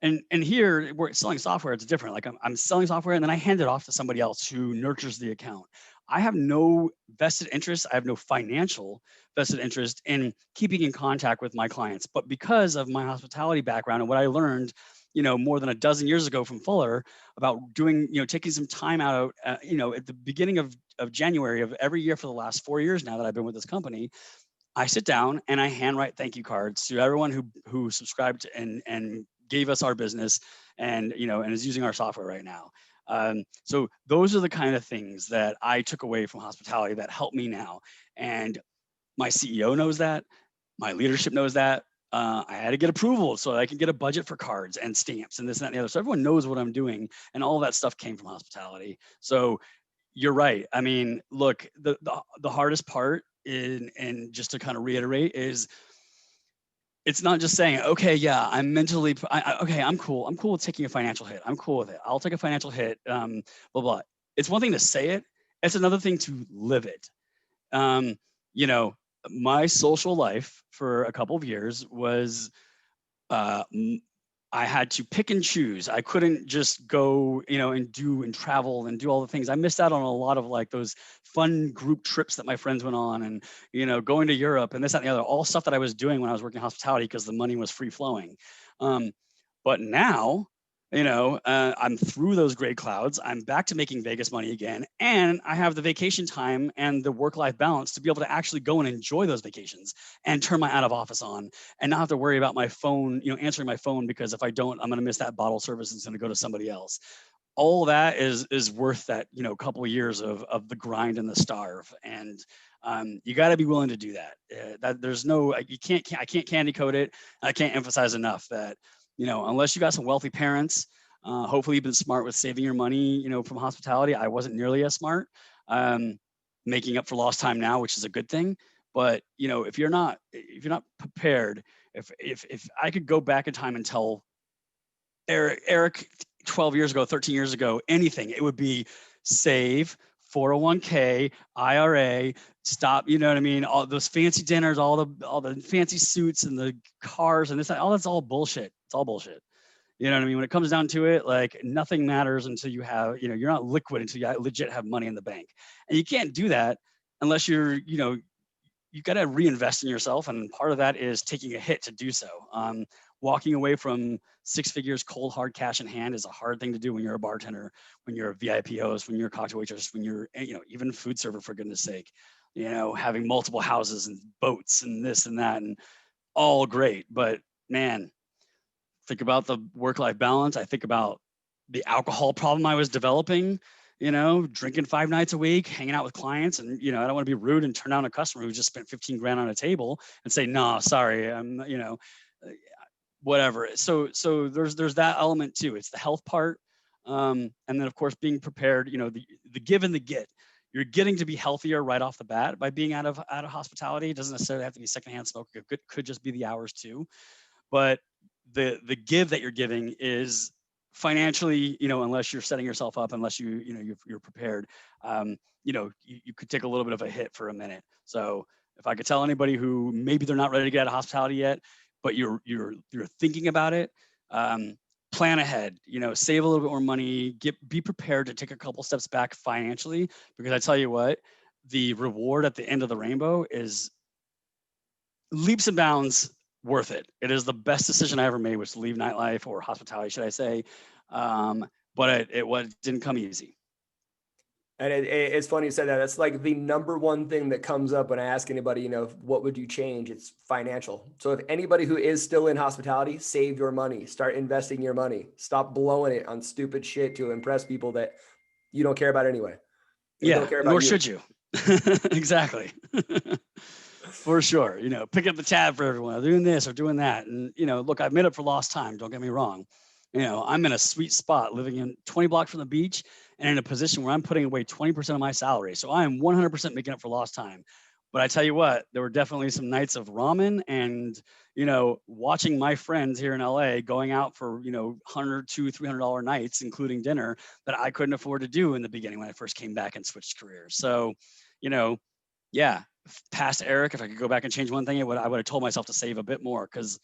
And here we're selling software, it's different. Like I'm selling software, and then I hand it off to somebody else who nurtures the account. I have no vested interest, I have no financial vested interest in keeping in contact with my clients. But because of my hospitality background and what I learned, more than a dozen years ago from Fuller, about doing, taking some time out, at the beginning of January of every year for the last 4 years now that I've been with this company, I sit down and I handwrite thank you cards to everyone who subscribed and gave us our business, and and is using our software right now. So those are the kind of things that I took away from hospitality that help me now. And my CEO knows that, my leadership knows that. I had to get approval so I can get a budget for cards and stamps and this and that and the other. So everyone knows what I'm doing, and all that stuff came from hospitality. So you're right. I mean, look, the hardest part, and just to kind of reiterate, is it's not just saying, okay, yeah, I'm mentally, okay, I'm cool. I'm cool with taking a financial hit. I'm cool with it. I'll take a financial hit, blah, blah. It's one thing to say it. It's another thing to live it. Um, you know, my social life for a couple of years was I had to pick and choose. I couldn't just go, and travel and do all the things. I missed out on a lot of like those fun group trips that my friends went on, and going to Europe and this, that, and the other, all stuff that I was doing when I was working hospitality because the money was free flowing. But now, I'm through those gray clouds. I'm back to making Vegas money again, and I have the vacation time and the work-life balance to be able to actually go and enjoy those vacations and turn my out of office on, and not have to worry about my phone, answering my phone, because if I don't, I'm going to miss that bottle service and it's going to go to somebody else. All that is worth that, couple of years of the grind and the starve. And you got to be willing to do that. That there's no, I can't candy coat it. I can't emphasize enough that, unless you got some wealthy parents, hopefully you've been smart with saving your money, from hospitality. I wasn't nearly as smart, making up for lost time now, which is a good thing. But, if you're not prepared, if I could go back in time and tell Eric 12 years ago, 13 years ago, anything, it would be save, 401k, IRA, stop, you know what I mean? All those fancy dinners, all the fancy suits and the cars and this, all that's all bullshit. It's all bullshit. You know what I mean? When it comes down to it, like nothing matters until you have, you're not liquid until you legit have money in the bank. And you can't do that unless you're, you got to reinvest in yourself. And part of that is taking a hit to do so. Walking away from 6 figures cold hard cash in hand is a hard thing to do when you're a bartender, when you're a VIP host, when you're a cocktail waitress, when you're, even food server, for goodness sake, having multiple houses and boats and this and that, and all great. But man, think about the work-life balance. I think about the alcohol problem I was developing, drinking 5 nights a week, hanging out with clients. And, I don't want to be rude and turn down a customer who just spent 15 grand on a table and say, no, sorry, I'm, whatever. So there's that element too. It's the health part. And then of course, being prepared, the give and the get. You're getting to be healthier right off the bat by being out of hospitality. It doesn't necessarily have to be secondhand smoke. It could just be the hours too. But the give that you're giving is financially, unless you're setting yourself up, unless you're prepared, you could take a little bit of a hit for a minute. So if I could tell anybody who maybe they're not ready to get out of hospitality yet, but you're thinking about it, plan ahead, save a little bit more money, be prepared to take a couple steps back financially, because I tell you what, the reward at the end of the rainbow is leaps and bounds worth it. It is the best decision I ever made, was to leave nightlife, or hospitality, should I say. But it didn't come easy. And it's funny you said that. That's like the number one thing that comes up when I ask anybody, what would you change? It's financial. So if anybody who is still in hospitality, save your money, start investing your money, stop blowing it on stupid shit to impress people that you don't care about anyway. Yeah, nor should you. Exactly. For sure. Pick up the tab for everyone, doing this or doing that. And, look, I've made up for lost time. Don't get me wrong. I'm in a sweet spot, living in 20 blocks from the beach and in a position where I'm putting away 20% of my salary. So I am 100% making up for lost time. But I tell you what, there were definitely some nights of ramen and, watching my friends here in LA going out for, $100, $200, $300 nights, including dinner, that I couldn't afford to do in the beginning when I first came back and switched careers. So, yeah, past Eric, if I could go back and change one thing, I would have told myself to save a bit more, because,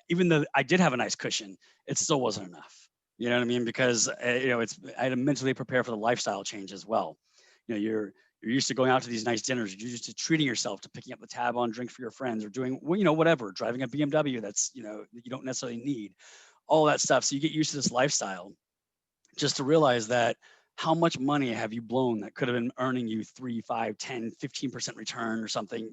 even though I did have a nice cushion, it still wasn't enough. You know what I mean? Because I had to mentally prepare for the lifestyle change as well. You're used to going out to these nice dinners. You're used to treating yourself, to picking up the tab on drink for your friends, or doing whatever, driving a BMW that's that you don't necessarily need, all that stuff. So you get used to this lifestyle, just to realize that how much money have you blown that could have been earning you 3, 5, 10, 15% return or something,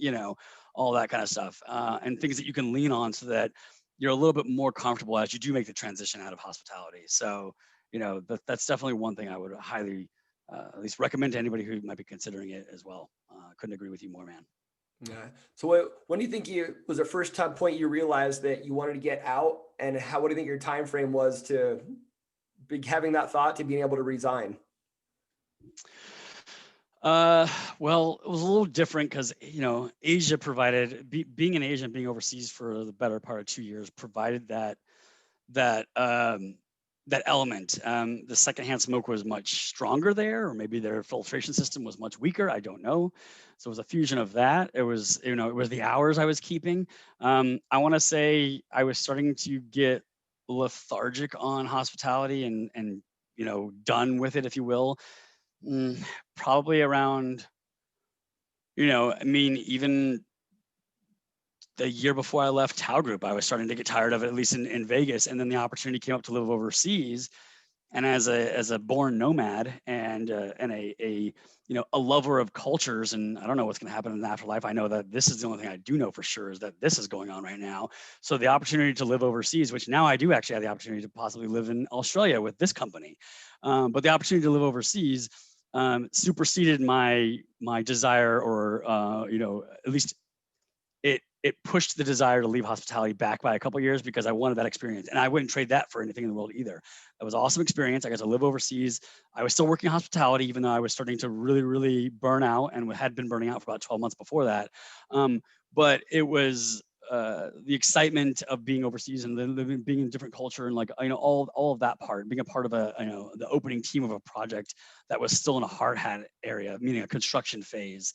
all that kind of stuff, and things that you can lean on so that you're a little bit more comfortable as you do make the transition out of hospitality. So, that's definitely one thing I would highly, at least recommend to anybody who might be considering it as well. Couldn't agree with you more, man. Yeah. So when do you think was the first time point you realized that you wanted to get out, and what do you think your time frame was to be having that thought to being able to resign? Well, it was a little different because, Asia provided, being in Asia and being overseas for the better part of 2 years provided that element. The secondhand smoke was much stronger there, or maybe their filtration system was much weaker. I don't know. So it was a fusion of that. It was, it was the hours I was keeping. I want to say I was starting to get lethargic on hospitality and done with it, if you will. Mm, Probably around, I mean, even the year before I left Tau Group, I was starting to get tired of it, at least in Vegas. And then the opportunity came up to live overseas. And as a born nomad and a lover of cultures, and I don't know what's going to happen in the afterlife. I know that this is the only thing I do know for sure is that this is going on right now. So the opportunity to live overseas, which now I do actually have the opportunity to possibly live in Australia with this company, but the opportunity to live overseas superseded my desire, or at least it pushed the desire to leave hospitality back by a couple of years, because I wanted that experience, and I wouldn't trade that for anything in the world either. That was an awesome experience. I got to live overseas. I was still working hospitality, even though I was starting to really, really burn out, and had been burning out for about 12 months before that. But it was the excitement of being overseas and living, being in a different culture, and like all of that part, being a part of the opening team of a project that was still in a hard hat area, meaning a construction phase.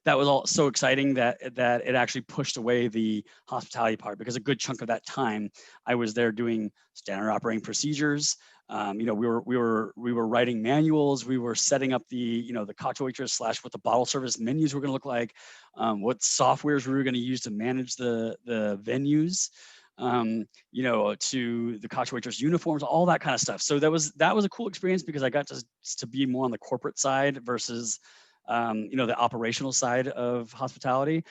That was all so exciting that it actually pushed away the hospitality part, because a good chunk of that time I was there doing standard operating procedures. We were writing manuals. We were setting up the cocktail waitress / what the bottle service menus were going to look like, what softwares we were going to use to manage the venues, to the cocktail waitress uniforms, all that kind of stuff. So that was a cool experience, because I got to be more on the corporate side versus the operational side of hospitality.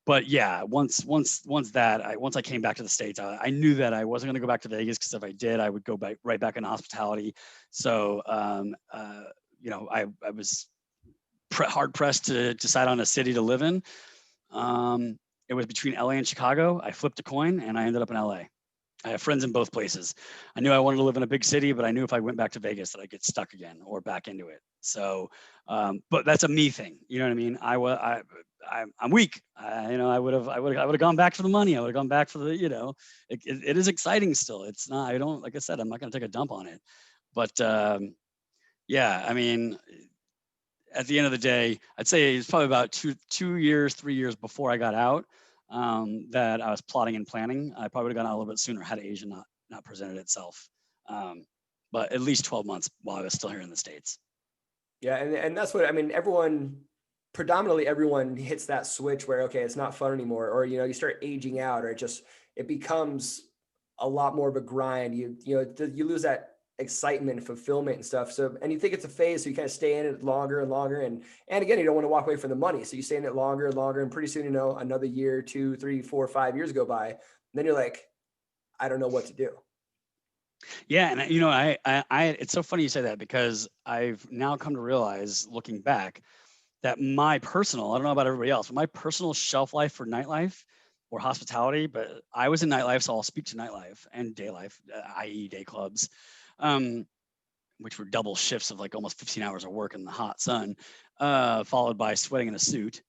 But yeah, once I came back to the States, I knew that I wasn't going to go back to Vegas, because if I did, I would go right back into hospitality. So I was hard pressed to decide on a city to live in. It was between LA and Chicago. I flipped a coin and I ended up in LA. I have friends in both places. I knew I wanted to live in a big city, but I knew if I went back to Vegas that I'd get stuck again or back into it. So, but that's a me thing. You know what I mean? I'm weak. I would have gone back for the money. I would have gone back for the, it is exciting still. It's not, like I said, I'm not going to take a dump on it, but yeah, I mean, at the end of the day, I'd say it's probably about 3 years before I got out, that I was plotting and planning. I probably would have gone out a little bit sooner had Asia not presented itself. But at least 12 months while I was still here in the States. Yeah, and that's what I mean. Predominantly everyone hits that switch where, okay, it's not fun anymore, or you start aging out, or it becomes a lot more of a grind. You lose that excitement and fulfillment and stuff. So, and you think it's a phase, so you kind of stay in it longer and longer, and again, you don't want to walk away from the money, so you stay in it longer and longer, and pretty soon, another year, 2, 3, 4, 5 years go by, and then you're like, I don't know what to do. Yeah, and it's so funny you say that, because I've now come to realize, looking back, that my personal, I don't know about everybody else, but my personal shelf life for nightlife or hospitality, but I was in nightlife, so I'll speak to nightlife and day life, i.e. day clubs, which were double shifts of like almost 15 hours of work in the hot sun, followed by sweating in a suit.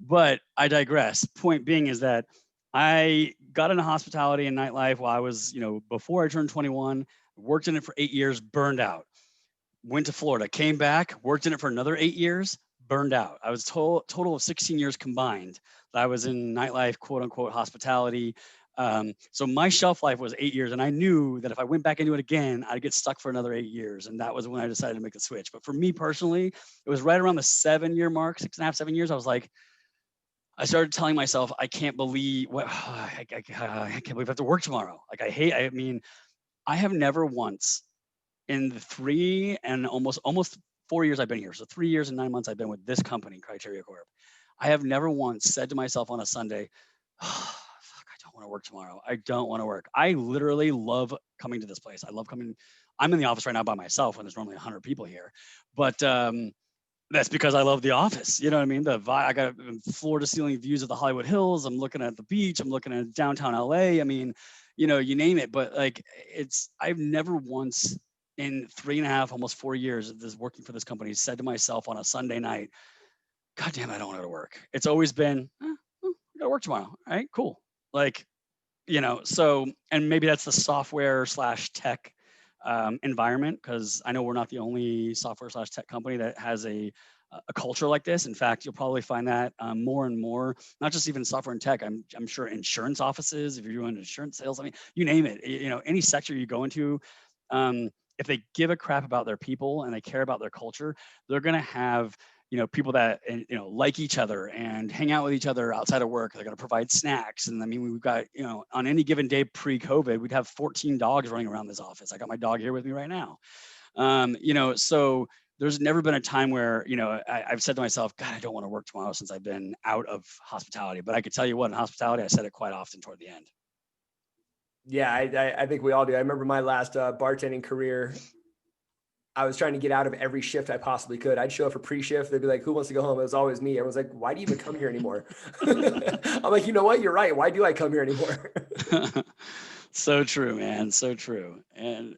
But I digress. Point being is that I got into hospitality and nightlife while I was, before I turned 21, worked in it for 8 years, burned out. Went to Florida, came back, worked in it for another 8 years, burned out. I was total of 16 years combined that I was in nightlife, quote unquote, hospitality. So my shelf life was 8 years, and I knew that if I went back into it again, I'd get stuck for another 8 years. And that was when I decided to make the switch. But for me personally, it was right around the 7-year mark, 6.5, 7 years. I was like, I started telling myself, I can't believe I can't believe I have to work tomorrow. Like I have never once in the 3 and almost 4 years I've been here. So 3 years and 9 months I've been with this company, Criteria Corp. I have never once said to myself on a Sunday, oh, fuck, I don't want to work tomorrow. I don't want to work. I literally love coming to this place. I love coming. I'm in the office right now by myself when there's normally 100 people here. But that's because I love the office. You know what I mean? I got floor to ceiling views of the Hollywood Hills. I'm looking at the beach. I'm looking at downtown LA. I mean, you name it. But like, I've never once in 3.5, almost 4 years of this working for this company said to myself on a Sunday night, God damn it, I don't want to go to work. It's always been, I gotta work tomorrow. All right, cool. Like, so, and maybe that's the software / tech environment, because I know we're not the only software slash tech company that has a culture like this. In fact, you'll probably find that more and more, not just even software and tech. I'm sure insurance offices, if you're doing insurance sales, I mean, you name it. Any sector you go into, if they give a crap about their people and they care about their culture, they're going to have people that like each other and hang out with each other outside of work. They're going to provide snacks. And I mean, we've got on any given day pre-COVID, we'd have 14 dogs running around this office. I got my dog here with me right now. So there's never been a time where I've said to myself, God, I don't want to work tomorrow, since I've been out of hospitality. But I could tell you what, in hospitality, I said it quite often toward the end. Yeah, I think we all do. I remember my last bartending career. I was trying to get out of every shift I possibly could. I'd show up for pre-shift. They'd be like, who wants to go home? It was always me. Everyone's like, why do you even come here anymore? I'm like, you know what? You're right. Why do I come here anymore? So true, man. So true. And,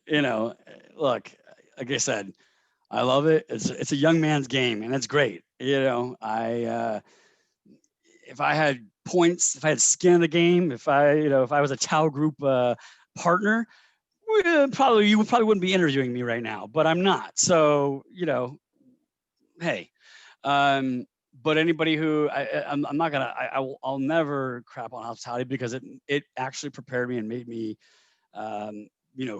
look, like I said, I love it. It's a young man's game, and it's great. If I had points, if I had skin in the game, if I was a Tau Group partner, you probably wouldn't be interviewing me right now, but I'm not. So, hey, but anybody who I'm not gonna, I'll never crap on hospitality, because it actually prepared me and made me,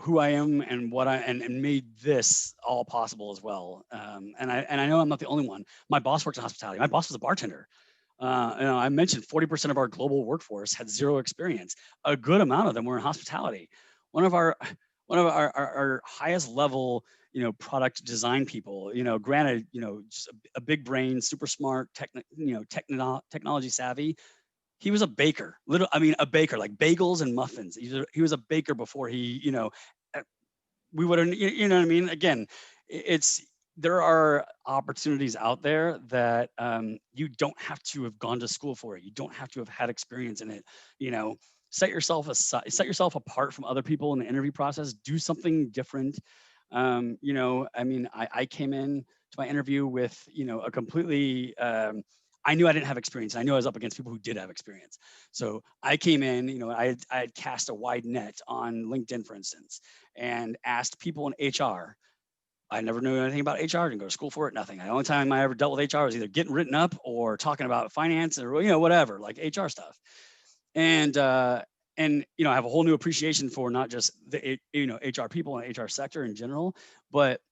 who I am and what and made this all possible as well. And I know I'm not the only one. My boss works in hospitality. My boss was a bartender. I mentioned 40% of our global workforce had zero experience. A good amount of them were in hospitality. One of our highest level, product design people, granted, just a big brain, super smart, technology savvy. He was a baker, a baker, like bagels and muffins. He was a baker before he, we would have, what I mean? Again, there are opportunities out there that you don't have to have gone to school for it. You don't have to have had experience in it. Set yourself apart from other people in the interview process. Do something different. I came in to my interview with, a completely, I knew I didn't have experience. I knew I was up against people who did have experience. So I came in, I had cast a wide net on LinkedIn, for instance, and asked people in HR. I never knew anything about HR, didn't go to school for it, nothing. The only time I ever dealt with HR was either getting written up or talking about finance or, whatever, like HR stuff. And I have a whole new appreciation for not just the, HR people and HR sector in general, but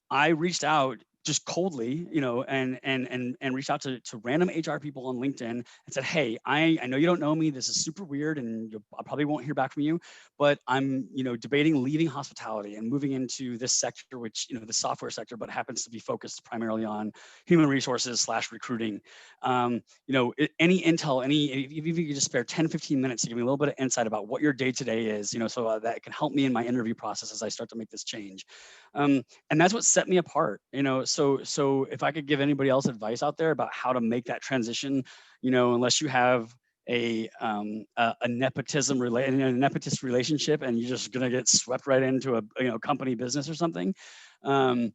I reached out just coldly, and reached out to random HR people on LinkedIn and said, hey, I know you don't know me. This is super weird, and I probably won't hear back from you, but I'm, debating leaving hospitality and moving into this sector, which, the software sector, but happens to be focused primarily on human resources / recruiting. Any intel, if you could just spare 10, 15 minutes to give me a little bit of insight about what your day-to-day is, so that can help me in my interview process as I start to make this change. And that's what set me apart, so if I could give anybody else advice out there about how to make that transition, unless you have a nepotist relationship and you're just going to get swept right into a company business or something, my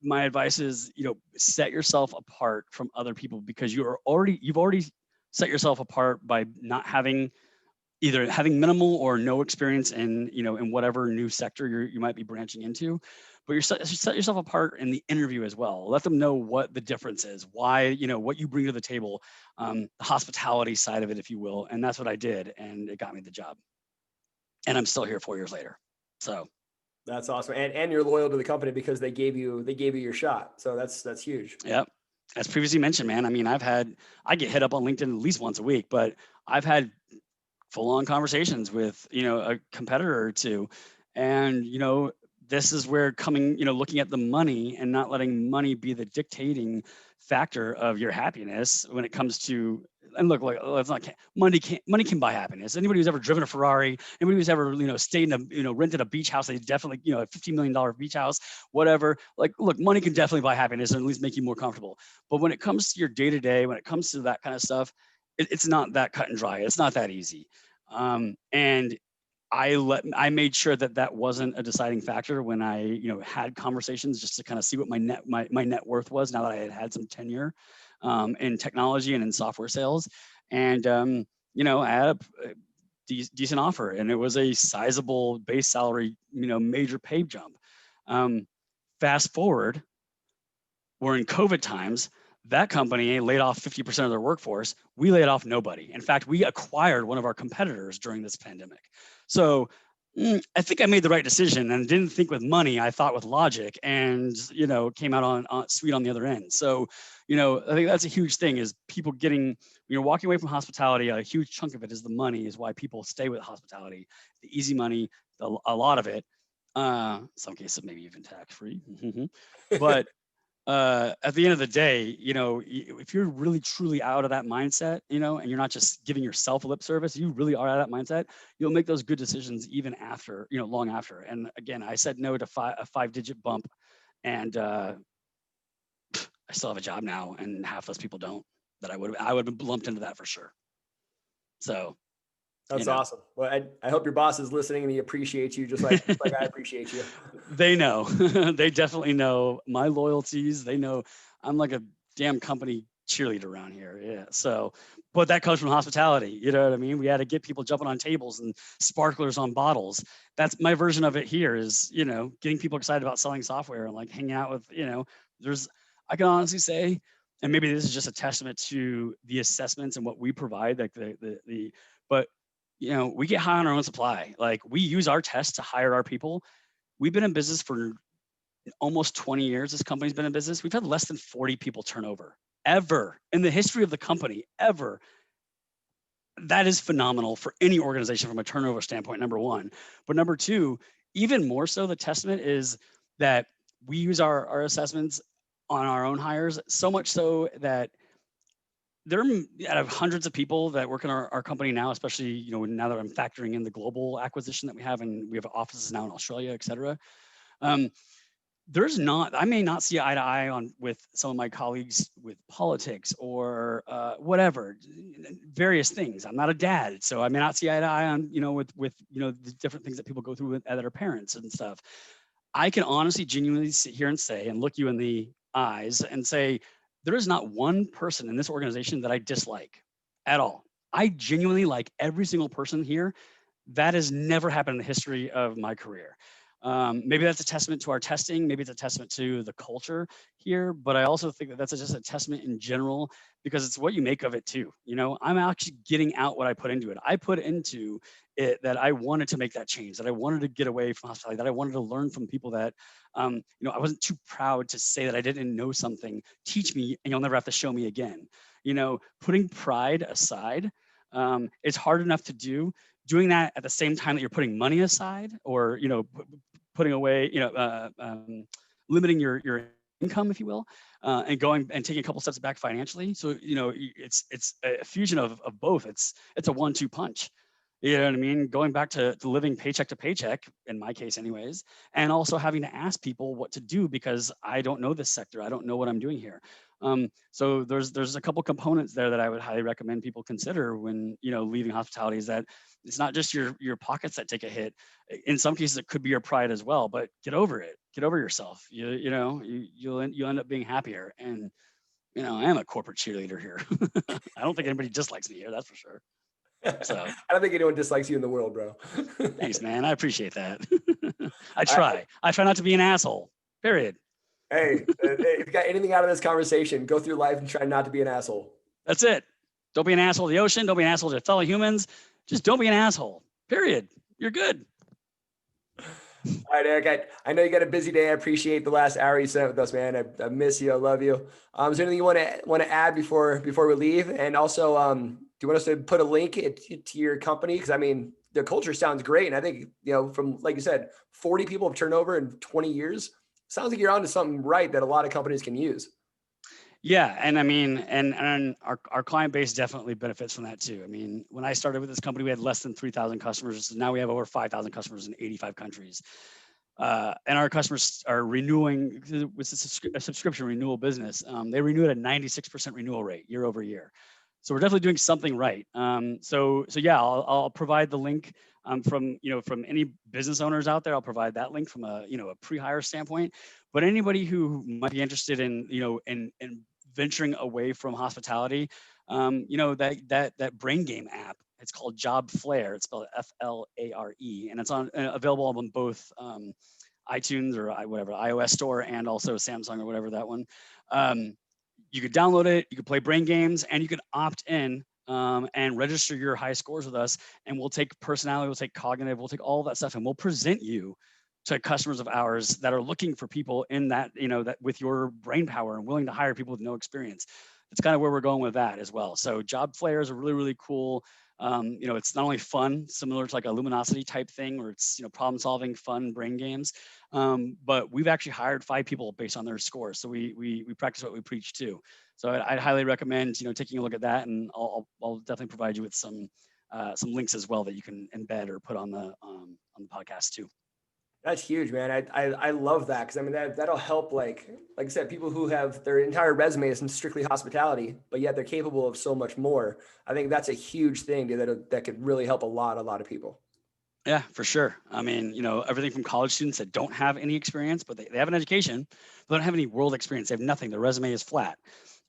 advice is, set yourself apart from other people, because you've already set yourself apart by not either having minimal or no experience in whatever new sector you might be branching into. But you set yourself apart in the interview as well. Let them know what the difference is, why, what you bring to the table, the hospitality side of it, if you will. And that's what I did, and it got me the job. And I'm still here 4 years later. So that's awesome. And you're loyal to the company because they gave you your shot. So that's huge. Yep. As previously mentioned, man, I mean, I get hit up on LinkedIn at least once a week, but I've had full-on conversations with, a competitor or two. And, this is where looking at the money and not letting money be the dictating factor of your happiness when it comes to, and look, like, let's not, money can buy happiness. Anybody who's ever driven a Ferrari, anybody who's ever, stayed in rented a beach house, they definitely, a $50 million beach house, whatever, like, look, money can definitely buy happiness and at least make you more comfortable. But when it comes to your day-to-day, when it comes to that kind of stuff, it's not that cut and dry. It's not that easy. And I made sure that wasn't a deciding factor when I, had conversations just to kind of see what my net worth was, now that I had some tenure in technology and in software sales. And, I had decent offer, and it was a sizable base salary, major pay jump. Fast forward, we're in COVID times. That company laid off 50% of their workforce. We laid off nobody. In fact, we acquired one of our competitors during this pandemic. So I think I made the right decision and didn't think with money. I thought with logic, and came out on sweet on the other end. So, I think that's a huge thing, is people getting, walking away from hospitality. A huge chunk of it is the money, is why people stay with hospitality. The easy money, a lot of it, some cases maybe even tax free. But at the end of the day, if you're really truly out of that mindset, and you're not just giving yourself lip service, you really are out of that mindset, you'll make those good decisions even after, long after. And again, I said no to a 5-digit bump, and I still have a job now, and half those people don't. That I would have been lumped into that for sure. So that's awesome. Well, I hope your boss is listening and he appreciates you just like I appreciate you. They know. They definitely know my loyalties. They know I'm like a damn company cheerleader around here. Yeah. So, but that comes from hospitality. You know what I mean? We had to get people jumping on tables and sparklers on bottles. That's my version of it here, is, getting people excited about selling software and like hanging out with, I can honestly say, and maybe this is just a testament to the assessments and what we provide, like but we get high on our own supply. Like, we use our tests to hire our people. We've been in business for almost 20 years. This company's been in business. We've had less than 40 people turnover ever in the history of the company, ever. That is phenomenal for any organization from a turnover standpoint, number one. But number two, even more so, the testament is that we use our assessments on our own hires, so much so that there are, out of hundreds of people that work in our company now, especially, now that I'm factoring in the global acquisition that we have, and we have offices now in Australia, et cetera. I may not see eye to eye with some of my colleagues with politics or whatever, various things. I'm not a dad, so I may not see eye to eye on, with the different things that people go through with other parents and stuff. I can honestly, genuinely sit here and say, and look you in the eyes and say, there is not one person in this organization that I dislike at all. I genuinely like every single person here. That has never happened in the history of my career. Maybe that's a testament to our testing. Maybe it's a testament to the culture here, but I also think that that's just a testament in general, because it's what you make of it too. I'm actually getting out what I put into it. I put into it that I wanted to make that change, that I wanted to get away from hospitality, that I wanted to learn from people that, I wasn't too proud to say that I didn't know something. Teach me, and you'll never have to show me again. Putting pride aside, it's hard enough to do. Doing that at the same time that you're putting money aside, or putting away, limiting your income, if you will, and going and taking a couple steps back financially. So it's a fusion of both. It's a 1-2 punch. You know what I mean? Going back to living paycheck to paycheck, in my case anyways, and also having to ask people what to do because I don't know this sector. I don't know what I'm doing here. So there's a couple components there that I would highly recommend people consider when, leaving hospitality, is that it's not just your pockets that take a hit. In some cases, it could be your pride as well, but get over it. Get over yourself. You'll end up being happier. And, I am a corporate cheerleader here. I don't think anybody dislikes me here. That's for sure. So I don't think anyone dislikes you in the world, bro. Thanks, man. I appreciate that. I try not to be an asshole, period. Hey, if you got anything out of this conversation, go through life and try not to be an asshole. That's it. Don't be an asshole to the ocean. Don't be an asshole to fellow humans. Just don't be an asshole, period. You're good. All right, Eric, I know you got a busy day. I appreciate the last hour you spent with us, man. I miss you. I love you. Is there anything you want to add before we leave? And also, do you want us to put a link to your company? Because, I mean, the culture sounds great. And I think, from, like you said, 40 people have turned over in 20 years. Sounds like you're onto something right that a lot of companies can use. Yeah. And I mean, and our client base definitely benefits from that too. I mean, when I started with this company, we had less than 3,000 customers. So now we have over 5,000 customers in 85 countries. And our customers are renewing with a subscription renewal business. They renew at a 96% renewal rate year over year. So we're definitely doing something right. So yeah, I'll provide the link from any business owners out there. I'll provide that link from a pre-hire standpoint. But anybody who might be interested in in venturing away from hospitality, that Brain Game app It's called Job Flare. It's spelled Flare, and it's available on both iTunes or whatever iOS store and also Samsung or whatever that one. You could download it. You could play brain games, and you could opt in and register your high scores with us. And we'll take personality, we'll take cognitive, we'll take all that stuff, and we'll present you to customers of ours that are looking for people in that, that with your brain power and willing to hire people with no experience. It's kind of where we're going with that as well. So Job Flare is a really, really cool, it's not only fun, similar to like a Luminosity type thing, where it's, problem solving, fun brain games. But we've actually hired 5 people based on their scores. So we practice what we preach too. So I'd highly recommend, taking a look at that, and I'll definitely provide you with some links as well that you can embed or put on the podcast too. That's huge, man. I love that, because I mean that'll help, like I said, people who have their entire resume isn't strictly hospitality, but yet they're capable of so much more. I think that's a huge thing, dude, that could really help a lot of people. Yeah, for sure. I mean, everything from college students that don't have any experience, but they have an education, but don't have any world experience. They have nothing. Their resume is flat.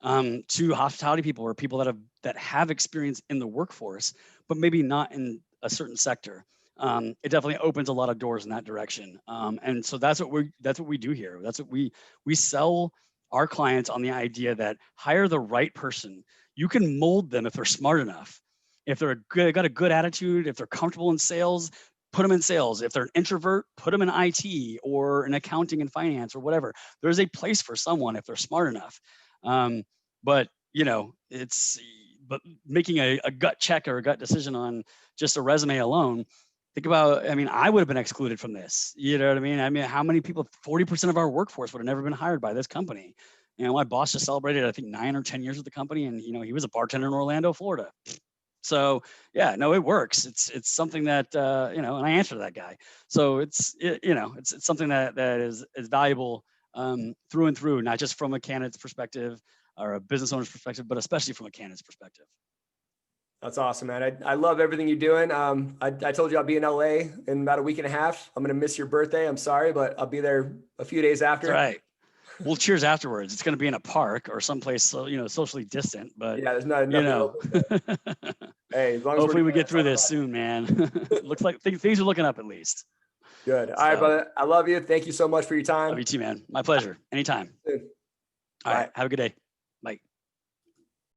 To hospitality people, or people that have experience in the workforce, but maybe not in a certain sector. It definitely opens a lot of doors in that direction. And so that's what we do here. That's what we sell our clients on the idea that hire the right person. You can mold them if they're smart enough. If they're got a good attitude, if they're comfortable in sales, put them in sales. If they're an introvert, put them in IT or in accounting and finance or whatever. There's a place for someone if they're smart enough. But but making a gut check or a gut decision on just a resume alone, think about, I would have been excluded from this. You know what I mean? How many people, 40% of our workforce would have never been hired by this company. My boss just celebrated, I think, 9 or 10 years with the company, and he was a bartender in Orlando, Florida. So yeah, no, it works. It's something that, and I answer to that guy. So it's something that is valuable through and through, not just from a candidate's perspective or a business owner's perspective, but especially from a candidate's perspective. That's awesome, man. I love everything you're doing. I told you I'll be in LA in about a week and a half. I'm going to miss your birthday. I'm sorry, but I'll be there a few days after. That's right. We'll cheers afterwards. It's going to be in a park or someplace, socially distant, but yeah, there's nothing Hey, as long as hopefully we get through this soon, man. Looks like things are looking up at least. Good. All right, brother. I love you. Thank you so much for your time. Love you too, man. My pleasure. Anytime. All right. Have a good day.